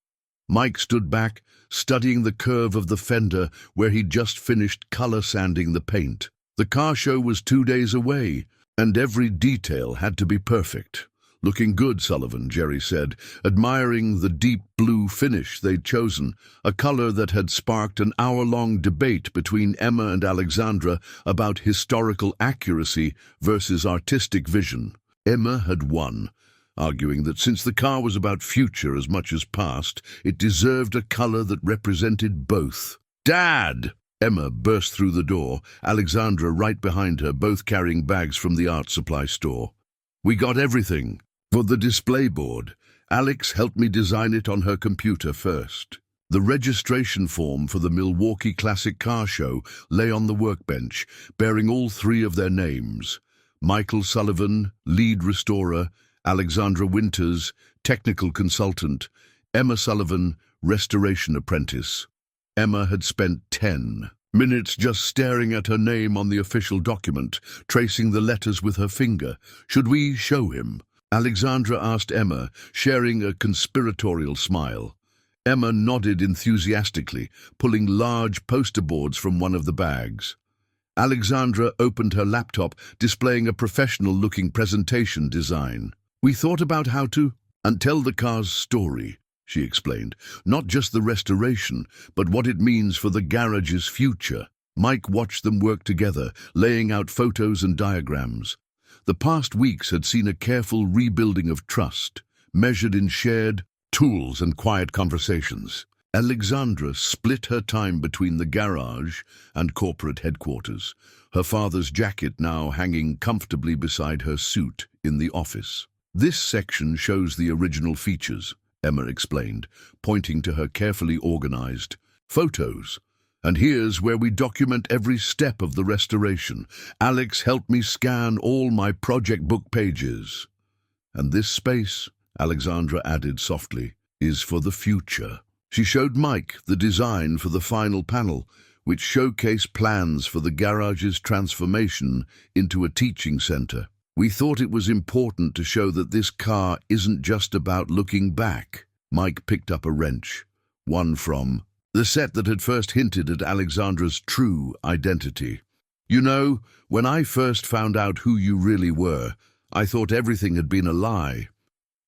Mike stood back, studying the curve of the fender where he'd just finished color sanding the paint. The car show was 2 days away, and every detail had to be perfect. "Looking good, Sullivan," Jerry said, admiring the deep blue finish they'd chosen, a color that had sparked an hour-long debate between Emma and Alexandra about historical accuracy versus artistic vision. Emma had won, arguing that since the car was about future as much as past, it deserved a color that represented both. "Dad!" Emma burst through the door, Alexandra right behind her, both carrying bags from the art supply store. "We got everything." For the display board, Alex helped me design it on her computer first. The registration form for the Milwaukee Classic Car Show lay on the workbench, bearing all three of their names: Michael Sullivan, lead restorer; Alexandra Winters, technical consultant; Emma Sullivan, restoration apprentice. Emma had spent 10 minutes just staring at her name on the official document, tracing the letters with her finger. "Should we show him?" Alexandra asked Emma, sharing a conspiratorial smile. Emma nodded enthusiastically, pulling large poster boards from one of the bags. Alexandra opened her laptop, displaying a professional-looking presentation design. "We thought about how to tell the car's story," she explained. "Not just the restoration, but what it means for the garage's future." Mike watched them work together, laying out photos and diagrams. The past weeks had seen a careful rebuilding of trust, measured in shared tools and quiet conversations. Alexandra split her time between the garage and corporate headquarters, her father's jacket now hanging comfortably beside her suit in the office. "This section shows the original features," Emma explained, pointing to her carefully organized photos. "And here's where we document every step of the restoration. Alex helped me scan all my project book pages. And this space," Alexandra added softly, "is for the future." She showed Mike the design for the final panel, which showcased plans for the garage's transformation into a teaching center. "We thought it was important to show that this car isn't just about looking back." Mike picked up a wrench, one from the set that had first hinted at Alexandra's true identity. "You know, when I first found out who you really were, I thought everything had been a lie."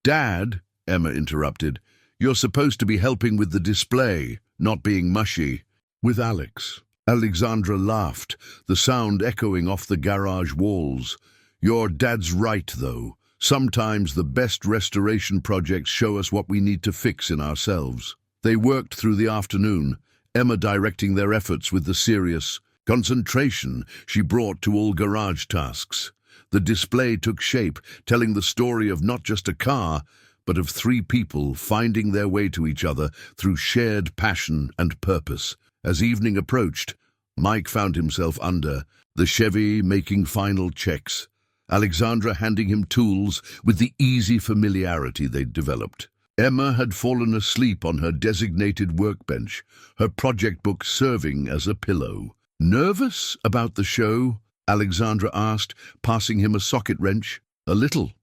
"Dad," Emma interrupted. "You're supposed to be helping with the display, not being mushy." "With Alex." Alexandra laughed, the sound echoing off the garage walls. "Your dad's right, though. Sometimes the best restoration projects show us what we need to fix in ourselves." They worked through the afternoon, Emma directing their efforts with the serious concentration she brought to all garage tasks. The display took shape, telling the story of not just a car, but of three people finding their way to each other through shared passion and purpose. As evening approached, Mike found himself under the Chevy making final checks, Alexandra handing him tools with the easy familiarity they'd developed. Emma had fallen asleep on her designated workbench, her project book serving as a pillow. "Nervous about the show?" Alexandra asked, passing him a socket wrench. "A little,"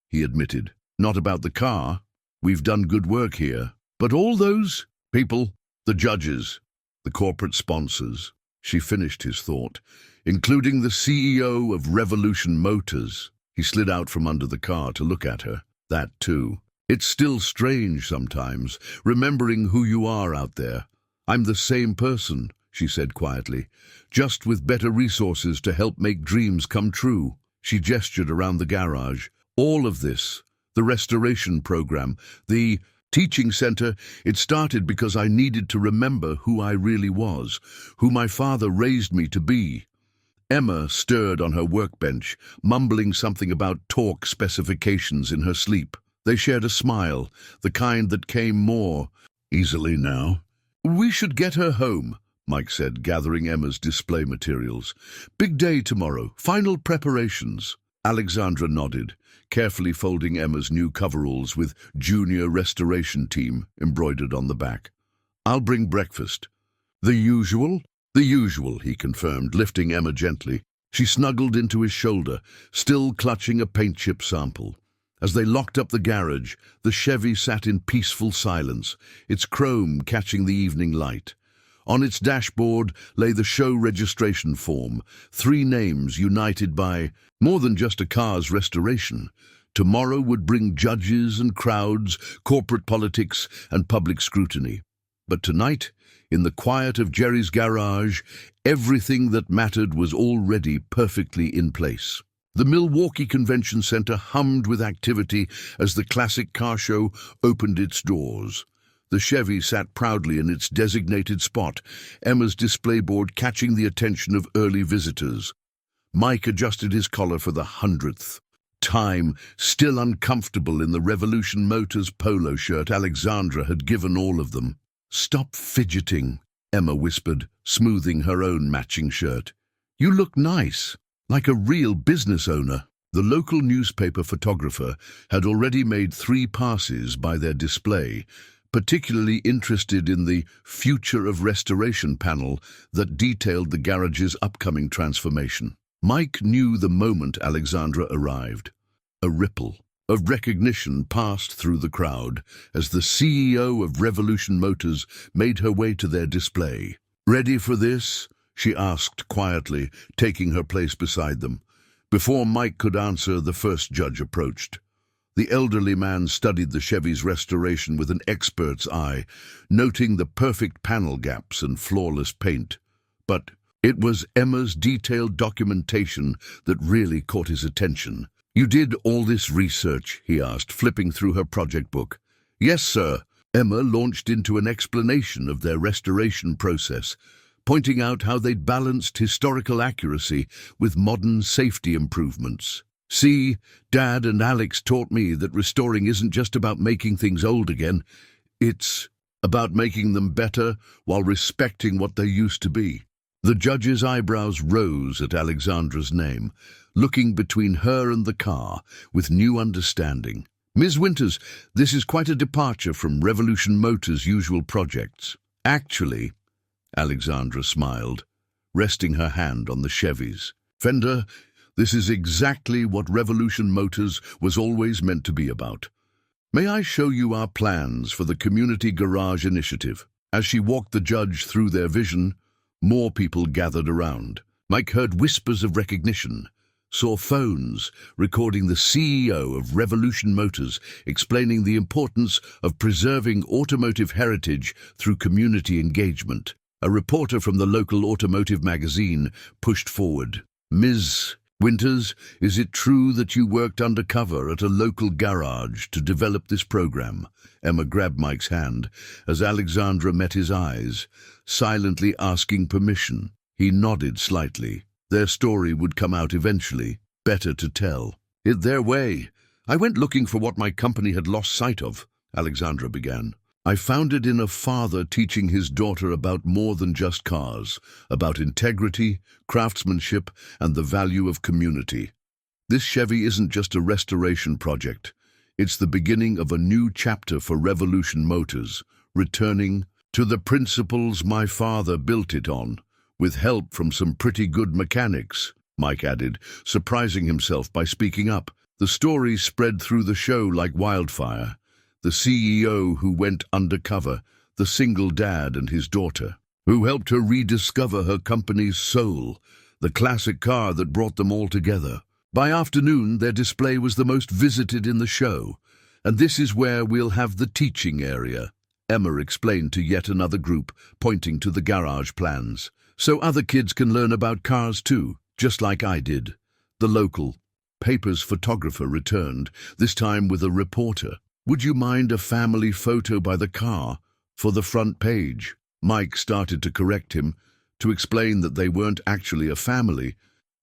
he admitted. "Not about the car. We've done good work here. But all those people, the judges, the corporate sponsors," she finished his thought, "including the CEO of Revolution Motors." He slid out from under the car to look at her. "That too. It's still strange sometimes, remembering who you are out there." "I'm the same person," she said quietly, "just with better resources to help make dreams come true." She gestured around the garage. "All of this, the restoration program, the teaching center, it started because I needed to remember who I really was, who my father raised me to be." Emma stirred on her workbench, mumbling something about torque specifications in her sleep. They shared a smile, the kind that came more easily now. "We should get her home," Mike said, gathering Emma's display materials. "Big day tomorrow, final preparations." Alexandra nodded, carefully folding Emma's new coveralls with Junior Restoration Team embroidered on the back. "I'll bring breakfast." "The usual?" "The usual," he confirmed, lifting Emma gently. She snuggled into his shoulder, still clutching a paint chip sample. As they locked up the garage, the Chevy sat in peaceful silence, its chrome catching the evening light. On its dashboard lay the show registration form, three names united by more than just a car's restoration. Tomorrow would bring judges and crowds, corporate politics, and public scrutiny. But tonight, in the quiet of Jerry's garage, everything that mattered was already perfectly in place. The Milwaukee Convention Center hummed with activity as the classic car show opened its doors. The Chevy sat proudly in its designated spot, Emma's display board catching the attention of early visitors. Mike adjusted his collar for the 100th time, still uncomfortable in the Revolution Motors polo shirt Alexandra had given all of them. "Stop fidgeting," Emma whispered, smoothing her own matching shirt. "You look nice. Like a real business owner." The local newspaper photographer had already made 3 passes by their display, particularly interested in the Future of Restoration panel that detailed the garage's upcoming transformation. Mike knew the moment Alexandra arrived. A ripple of recognition passed through the crowd as the CEO of Revolution Motors made her way to their display. "Ready for this?" she asked quietly, taking her place beside them. Before Mike could answer, the first judge approached. The elderly man studied the Chevy's restoration with an expert's eye, noting the perfect panel gaps and flawless paint. But it was Emma's detailed documentation that really caught his attention. "You did all this research?" he asked, flipping through her project book. "Yes, sir." Emma launched into an explanation of their restoration process, pointing out how they'd balanced historical accuracy with modern safety improvements. "See, Dad and Alex taught me that restoring isn't just about making things old again. It's about making them better while respecting what they used to be." The judge's eyebrows rose at Alexandra's name, looking between her and the car with new understanding. "Ms. Winters, this is quite a departure from Revolution Motors' usual projects." "Actually," Alexandra smiled, resting her hand on the Chevy's. "Fender, this is exactly what Revolution Motors was always meant to be about. May I show you our plans for the Community Garage Initiative?" As she walked the judge through their vision, more people gathered around. Mike heard whispers of recognition. saw phones recording the CEO of Revolution Motors explaining the importance of preserving automotive heritage through community engagement. A reporter from the local automotive magazine pushed forward. "Ms. Winters, is it true that you worked undercover at a local garage to develop this program?" Emma grabbed Mike's hand as Alexandra met his eyes, silently asking permission. He nodded slightly. Their story would come out eventually, better to tell. "In their way. I went looking for what my company had lost sight of," Alexandra began. "I found it in a father teaching his daughter about more than just cars, about integrity, craftsmanship, and the value of community. This Chevy isn't just a restoration project. It's the beginning of a new chapter for Revolution Motors, returning to the principles my father built it on, with help from some pretty good mechanics," Mike added, surprising himself by speaking up. The story spread through the show like wildfire. The CEO who went undercover, the single dad and his daughter, who helped her rediscover her company's soul, the classic car that brought them all together. By afternoon, their display was the most visited in the show, and this is where we'll have the teaching area, Emma explained to yet another group, pointing to the garage plans. "So other kids can learn about cars too, just like I did." The local paper's photographer returned, this time with a reporter. "Would you mind a family photo by the car for the front page?" Mike started to correct him, to explain that they weren't actually a family,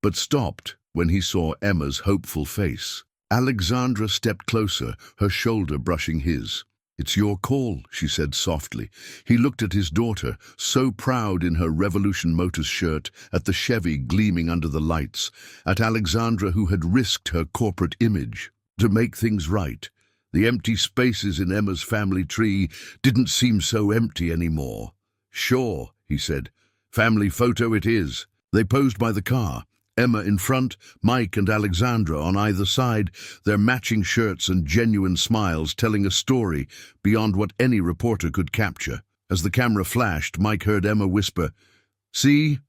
but stopped when he saw Emma's hopeful face. Alexandra stepped closer, her shoulder brushing his. "It's your call," she said softly. He looked at his daughter, so proud in her Revolution Motors shirt, at the Chevy gleaming under the lights, at Alexandra who had risked her corporate image to make things right. The empty spaces in Emma's family tree didn't seem so empty anymore. "Sure," he said. "Family photo it is." They posed by the car, Emma in front, Mike and Alexandra on either side, their matching shirts and genuine smiles telling a story beyond what any reporter could capture. As the camera flashed, Mike heard Emma whisper, "See?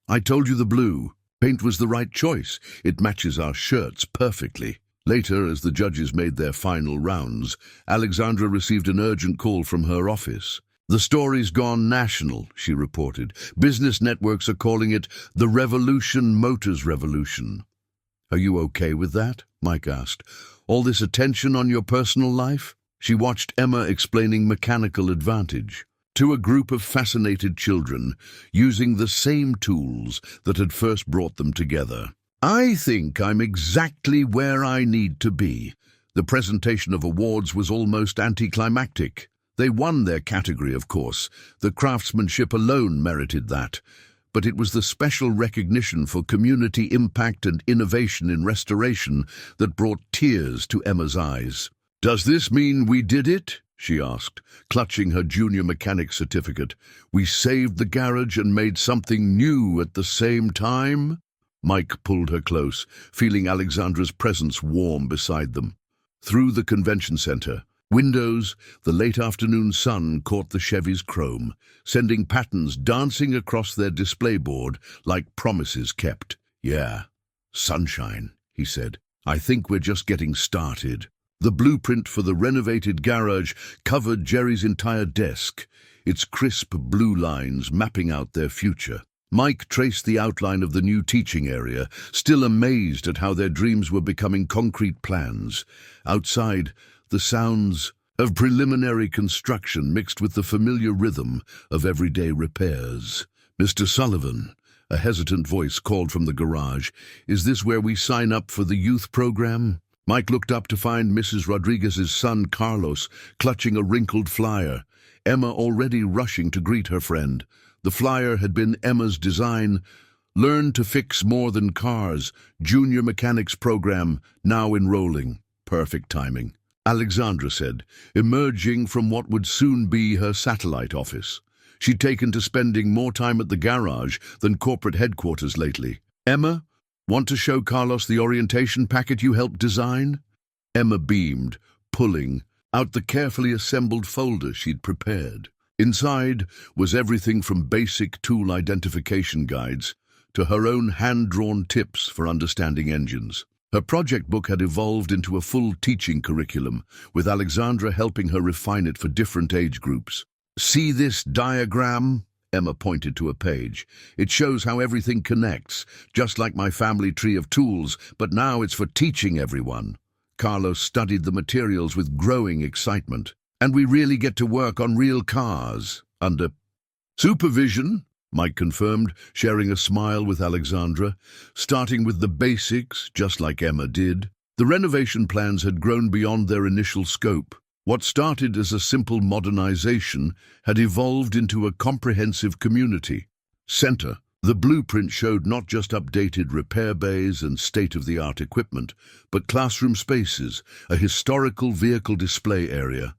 I told you the blue. Paint was the right choice. It matches our shirts perfectly." Later, as the judges made their final rounds, Alexandra received an urgent call from her office. "The story's gone national," she reported. "Business networks are calling it the Revolution Motors Revolution." "Are you okay with that?" Mike asked. "All this attention on your personal life?" She watched Emma explaining mechanical advantage to a group of fascinated children, using the same tools that had first brought them together. "I think I'm exactly where I need to be." The presentation of awards was almost anticlimactic. They won their category, of course. The craftsmanship alone merited that. But it was the special recognition for community impact and innovation in restoration that brought tears to Emma's eyes. "Does this mean we did it?" she asked, clutching her junior mechanic certificate. "We saved the garage and made something new at the same time?" Mike pulled her close, feeling Alexandra's presence warm beside them. Through the convention center, windows, the late afternoon sun caught the Chevy's chrome, sending patterns dancing across their display board like promises kept. "Yeah, sunshine," he said. "I think we're just getting started." The blueprint for the renovated garage covered Jerry's entire desk, its crisp blue lines mapping out their future. Mike traced the outline of the new teaching area, still amazed at how their dreams were becoming concrete plans. Outside, the sounds of preliminary construction mixed with the familiar rhythm of everyday repairs. "Mr. Sullivan," a hesitant voice called from the garage, "is this where we sign up for the youth program?" Mike looked up to find Mrs. Rodriguez's son Carlos clutching a wrinkled flyer, Emma already rushing to greet her friend. The flyer had been Emma's design. "Learn to fix more than cars. Junior mechanics program, now enrolling." Perfect timing, Alexandra said, emerging from what would soon be her satellite office. She'd taken to spending more time at the garage than corporate headquarters lately. "Emma, want to show Carlos the orientation packet you helped design?" Emma beamed, pulling out the carefully assembled folder she'd prepared. Inside was everything from basic tool identification guides to her own hand-drawn tips for understanding engines. Her project book had evolved into a full teaching curriculum, with Alexandra helping her refine it for different age groups. "See this diagram?" Emma pointed to a page. "It shows how everything connects, just like my family tree of tools, but now it's for teaching everyone." Carlos studied the materials with growing excitement. "And we really get to work on real cars, under supervision," Mike confirmed, sharing a smile with Alexandra. "Starting with the basics, just like Emma did." The renovation plans had grown beyond their initial scope. What started as a simple modernization had evolved into a comprehensive community center. The blueprint showed not just updated repair bays and state-of-the-art equipment, but classroom spaces, a historical vehicle display area,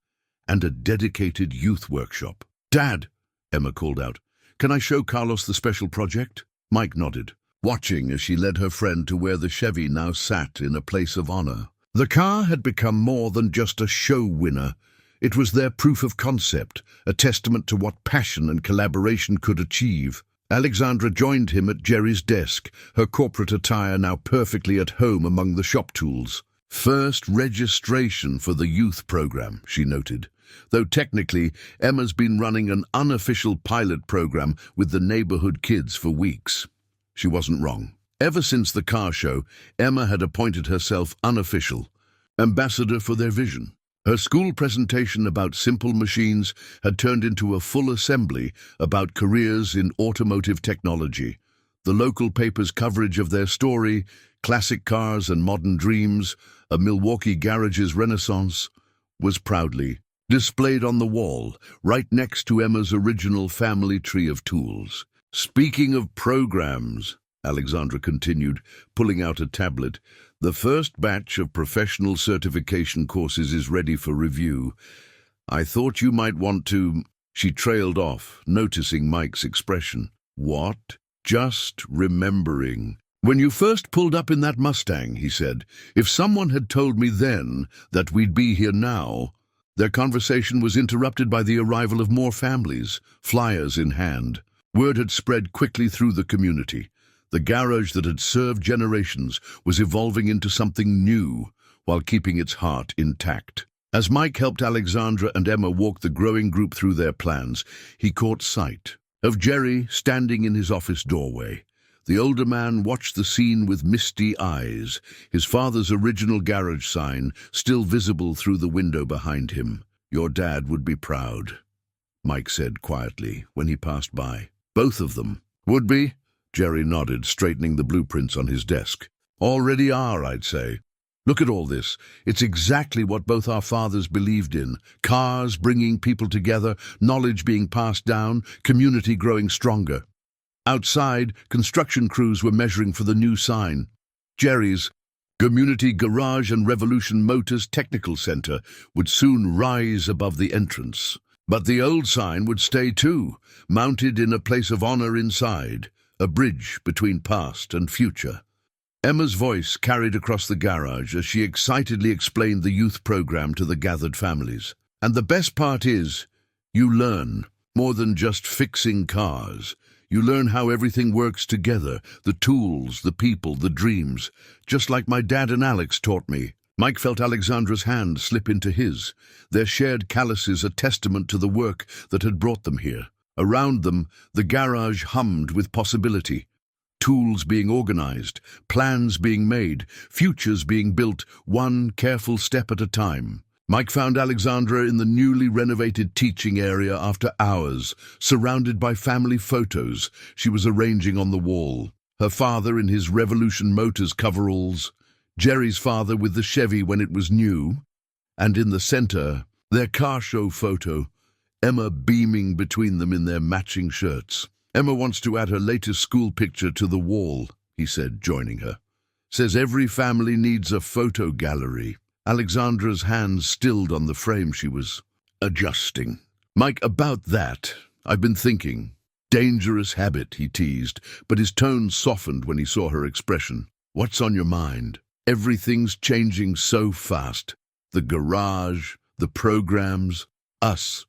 and a dedicated youth workshop. "Dad," Emma called out, "can I show Carlos the special project?" Mike nodded, watching as she led her friend to where the Chevy now sat in a place of honor. The car had become more than just a show winner. It was their proof of concept, a testament to what passion and collaboration could achieve. Alexandra joined him at Jerry's desk, her corporate attire now perfectly at home among the shop tools. "First registration for the youth program," she noted. Though technically, Emma's been running an unofficial pilot program with the neighborhood kids for weeks. She wasn't wrong. Ever since the car show, Emma had appointed herself unofficial ambassador for their vision. Her school presentation about simple machines had turned into a full assembly about careers in automotive technology. The local paper's coverage of their story, classic cars and modern dreams, a Milwaukee garage's renaissance, was proudly displayed on the wall, right next to Emma's original family tree of tools. "Speaking of programs," Alexandra continued, pulling out a tablet, "the first batch of professional certification courses is ready for review. I thought you might want to—" She trailed off, noticing Mike's expression. "What?" "Just remembering. When you first pulled up in that Mustang," he said, "if someone had told me then that we'd be here now—" Their conversation was interrupted by the arrival of more families, flyers in hand. Word had spread quickly through the community. The garage that had served generations was evolving into something new, while keeping its heart intact. As Mike helped Alexandra and Emma walk the growing group through their plans, he caught sight of Jerry standing in his office doorway. The older man watched the scene with misty eyes, his father's original garage sign still visible through the window behind him. "Your dad would be proud," Mike said quietly when he passed by. "Both of them." "Would be?" Jerry nodded, straightening the blueprints on his desk. "Already are, I'd say. Look at all this. It's exactly what both our fathers believed in. Cars bringing people together, knowledge being passed down, community growing stronger." Outside, construction crews were measuring for the new sign. Jerry's Community Garage and Revolution Motors Technical Center would soon rise above the entrance. But the old sign would stay too, mounted in a place of honor inside, a bridge between past and future. Emma's voice carried across the garage as she excitedly explained the youth program to the gathered families. "And the best part is, you learn more than just fixing cars. You learn how everything works together, the tools, the people, the dreams, just like my dad and Alex taught me." Mike felt Alexandra's hand slip into his, their shared calluses a testament to the work that had brought them here. Around them, the garage hummed with possibility. Tools being organized, plans being made, futures being built, one careful step at a time. Mike found Alexandra in the newly renovated teaching area after hours, surrounded by family photos she was arranging on the wall. Her father in his Revolution Motors coveralls, Jerry's father with the Chevy when it was new, and in the center, their car show photo, Emma beaming between them in their matching shirts. "Emma wants to add her latest school picture to the wall," he said, joining her. "Says every family needs a photo gallery." Alexandra's hands stilled on the frame she was adjusting. "Mike, about that, I've been thinking." "Dangerous habit," he teased, but his tone softened when he saw her expression. "What's on your mind? Everything's changing so fast. The garage, the programs, us."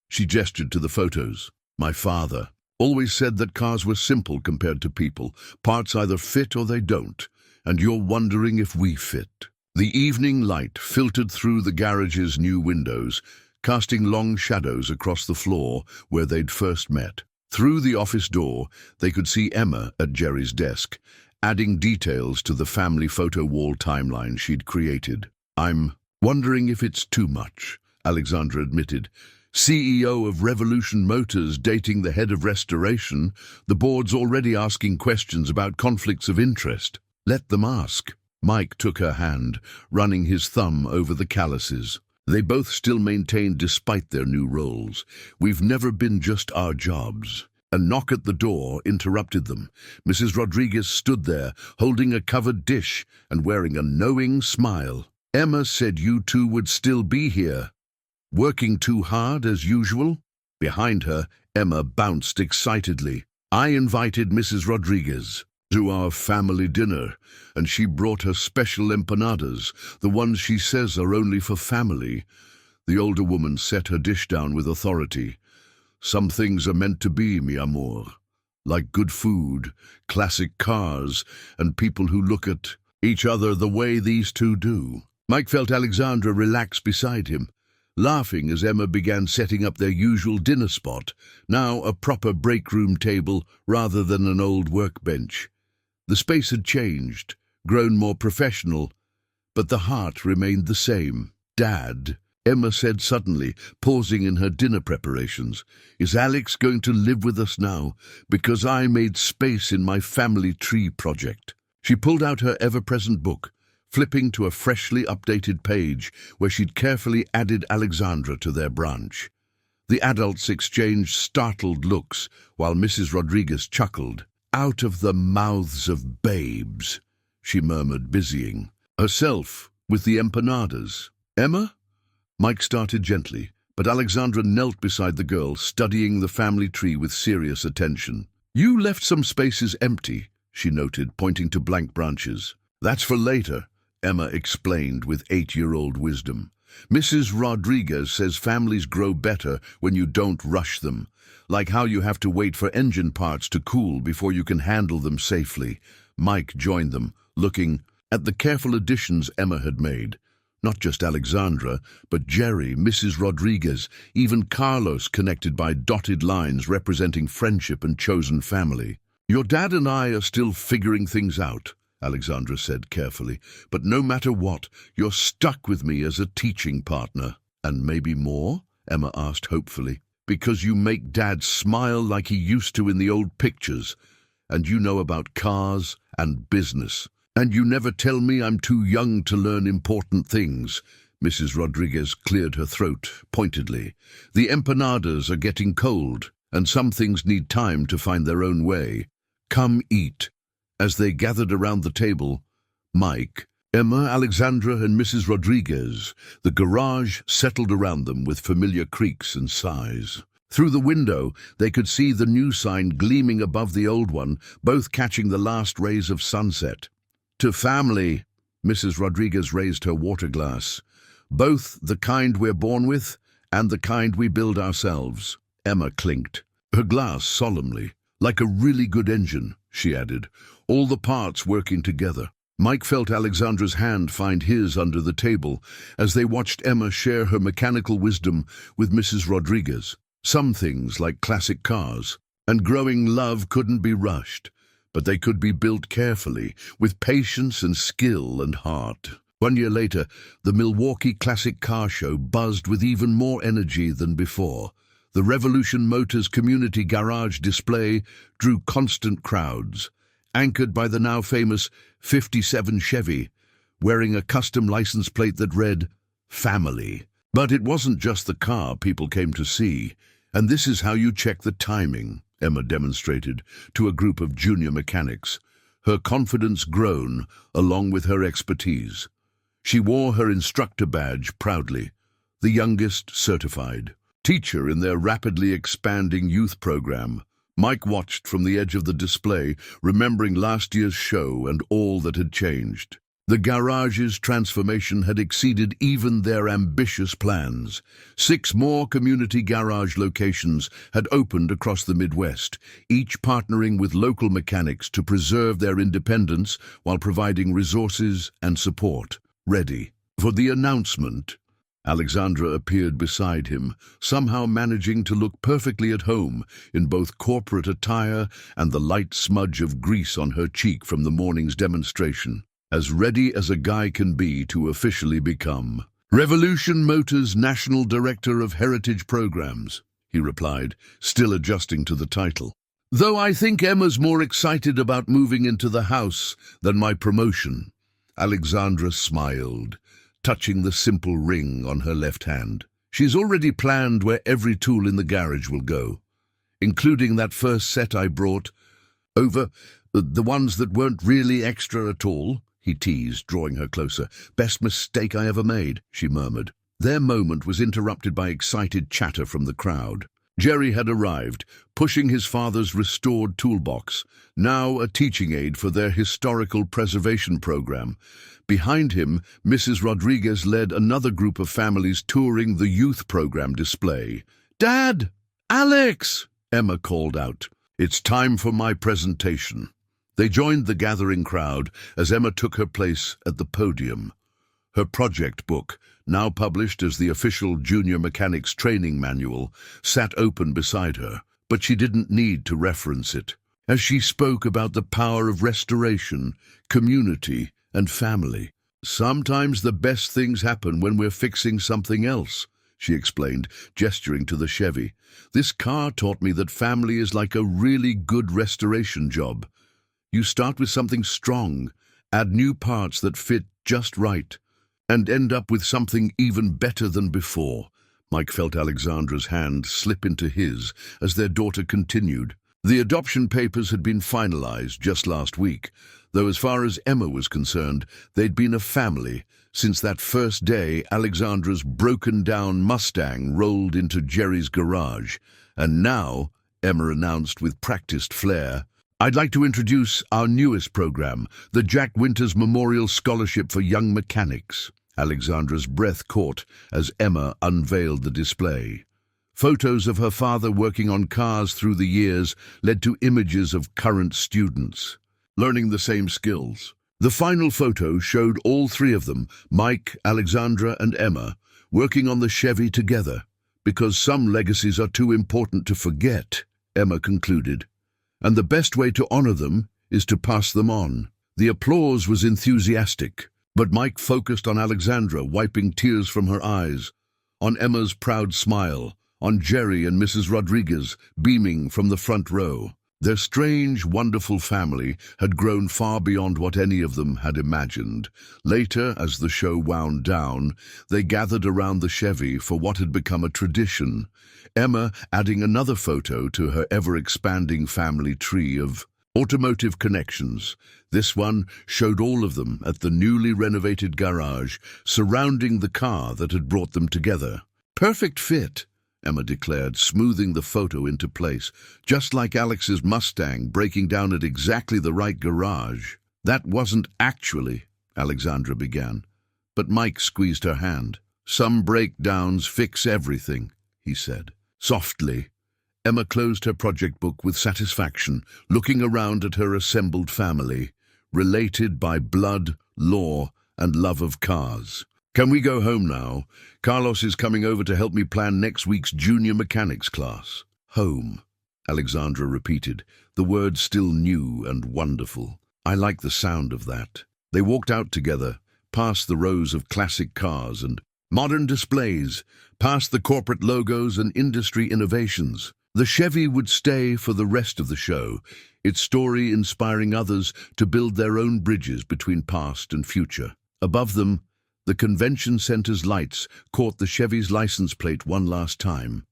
She gestured to the photos. "My father, Always said that cars were simple compared to people. Parts either fit or they don't. And you're wondering if we fit. The evening light filtered through the garage's new windows, casting long shadows across the floor where they'd first met. Through the office door, they could see Emma at Jerry's desk, adding details to the family photo wall timeline she'd created. "I'm wondering if it's too much," Alexandra admitted. "CEO of Revolution Motors dating the head of restoration, the board's already asking questions about conflicts of interest." "Let them ask." Mike took her hand, running his thumb over the calluses. They both still maintained despite their new roles. "We've never been just our jobs." A knock at the door interrupted them. Mrs. Rodriguez stood there, holding a covered dish and wearing a knowing smile. "Emma said you two would still be here. Working too hard as usual?" Behind her, Emma bounced excitedly. "I invited Mrs. Rodriguez to our family dinner, and she brought her special empanadas, the ones she says are only for family." The older woman set her dish down with authority. "Some things are meant to be, mi amor. Like good food, classic cars, and people who look at each other the way these two do." Mike felt Alexandra relax beside him, laughing as Emma began setting up their usual dinner spot, now a proper break room table rather than an old workbench. The space had changed, grown more professional, but the heart remained the same. "Dad," Emma said suddenly, pausing in her dinner preparations, "is Alex going to live with us now? Because I made space in my family tree project." She pulled out her ever-present book, flipping to a freshly updated page where she'd carefully added Alexandra to their branch. The adults exchanged startled looks while Mrs. Rodriguez chuckled. "Out of the mouths of babes," she murmured, busying herself with the empanadas. "Emma?" Mike started gently, but Alexandra knelt beside the girl, studying the family tree with serious attention. "You left some spaces empty," she noted, pointing to blank branches. "That's for later," Emma explained with 8-year-old wisdom. "Mrs. Rodriguez says families grow better when you don't rush them, like how you have to wait for engine parts to cool before you can handle them safely." Mike joined them, looking at the careful additions Emma had made. Not just Alexandra, but Jerry, Mrs. Rodriguez, even Carlos connected by dotted lines representing friendship and chosen family. "Your dad and I are still figuring things out," Alexandra said carefully, "but no matter what, you're stuck with me as a teaching partner." "And maybe more?" Emma asked hopefully. "Because you make Dad smile like he used to in the old pictures, and you know about cars and business. And you never tell me I'm too young to learn important things." Mrs. Rodriguez cleared her throat pointedly. "The empanadas are getting cold, and some things need time to find their own way. Come eat." As they gathered around the table, Mike, Emma, Alexandra, and Mrs. Rodriguez, the garage settled around them with familiar creaks and sighs. Through the window, they could see the new sign gleaming above the old one, both catching the last rays of sunset. "To family," Mrs. Rodriguez raised her water glass. "Both the kind we're born with and the kind we build ourselves." Emma clinked, her glass solemnly. "Like a really good engine," she added, "all the parts working together." Mike felt Alexandra's hand find his under the table as they watched Emma share her mechanical wisdom with Mrs. Rodriguez. Some things, like classic cars and growing love, couldn't be rushed, but they could be built carefully, with patience and skill and heart. 1 year later, the Milwaukee Classic Car Show buzzed with even more energy than before. The Revolution Motors community garage display drew constant crowds, anchored by the now famous '57 Chevy, wearing a custom license plate that read, "Family." But it wasn't just the car people came to see, and this is how you check the timing, Emma demonstrated to a group of junior mechanics, her confidence grown along with her expertise. She wore her instructor badge proudly, the youngest certified teacher in their rapidly expanding youth program. Mike watched from the edge of the display, remembering last year's show and all that had changed. The garage's transformation had exceeded even their ambitious plans. 6 more community garage locations had opened across the Midwest, each partnering with local mechanics to preserve their independence while providing resources and support. Ready for the announcement. Alexandra appeared beside him, somehow managing to look perfectly at home in both corporate attire and the light smudge of grease on her cheek from the morning's demonstration. As ready as a guy can be to officially become Revolution Motors National Director of Heritage Programs, he replied, still adjusting to the title. Though I think Emma's more excited about moving into the house than my promotion. Alexandra smiled, touching the simple ring on her left hand. She's already planned where every tool in the garage will go, including that first set I brought over, the ones that weren't really extra at all, he teased, drawing her closer. Best mistake I ever made, she murmured. Their moment was interrupted by excited chatter from the crowd. Jerry had arrived, pushing his father's restored toolbox, now a teaching aid for their historical preservation program. Behind him, Mrs. Rodriguez led another group of families touring the youth program display. "Dad! Alex!" Emma called out. "It's time for my presentation." They joined the gathering crowd as Emma took her place at the podium. Her project book, now published as the official Junior Mechanics Training Manual, sat open beside her, but she didn't need to reference it. As she spoke about the power of restoration, community, and family. "Sometimes the best things happen when we're fixing something else," she explained, gesturing to the Chevy. "This car taught me that family is like a really good restoration job. You start with something strong, add new parts that fit just right, and end up with something even better than before." Mike felt Alexandra's hand slip into his as their daughter continued. The adoption papers had been finalized just last week, though as far as Emma was concerned, they'd been a family since that first day Alexandra's broken-down Mustang rolled into Jerry's garage. And now, Emma announced with practiced flair, "I'd like to introduce our newest program, the Jack Winters Memorial Scholarship for Young Mechanics." Alexandra's breath caught as Emma unveiled the display. Photos of her father working on cars through the years led to images of current students, learning the same skills. The final photo showed all 3 of them, Mike, Alexandra, and Emma, working on the Chevy together. "Because some legacies are too important to forget," Emma concluded, "and the best way to honor them is to pass them on." The applause was enthusiastic, but Mike focused on Alexandra, wiping tears from her eyes, on Emma's proud smile, on Jerry and Mrs. Rodriguez, beaming from the front row. Their strange, wonderful family had grown far beyond what any of them had imagined. Later, as the show wound down, they gathered around the Chevy for what had become a tradition, Emma adding another photo to her ever-expanding family tree of automotive connections. This one showed all of them at the newly renovated garage, surrounding the car that had brought them together. "Perfect fit," Emma declared, smoothing the photo into place, just like Alex's Mustang breaking down at exactly the right garage. "That wasn't actually," Alexandra began, but Mike squeezed her hand. "Some breakdowns fix everything," he said. Softly, Emma closed her project book with satisfaction, looking around at her assembled family, related by blood, law, and love of cars. "Can we go home now? Carlos is coming over to help me plan next week's junior mechanics class." "Home," Alexandra repeated, the word still new and wonderful. "I like the sound of that." They walked out together, past the rows of classic cars and modern displays, past the corporate logos and industry innovations. The Chevy would stay for the rest of the show, its story inspiring others to build their own bridges between past and future. Above them, the convention center's lights caught the Chevy's license plate one last time.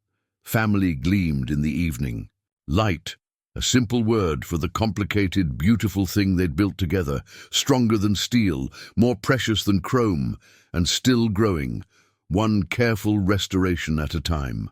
Family gleamed in the evening. Light, a simple word for the complicated, beautiful thing they'd built together, stronger than steel, more precious than chrome, and still growing, one careful restoration at a time.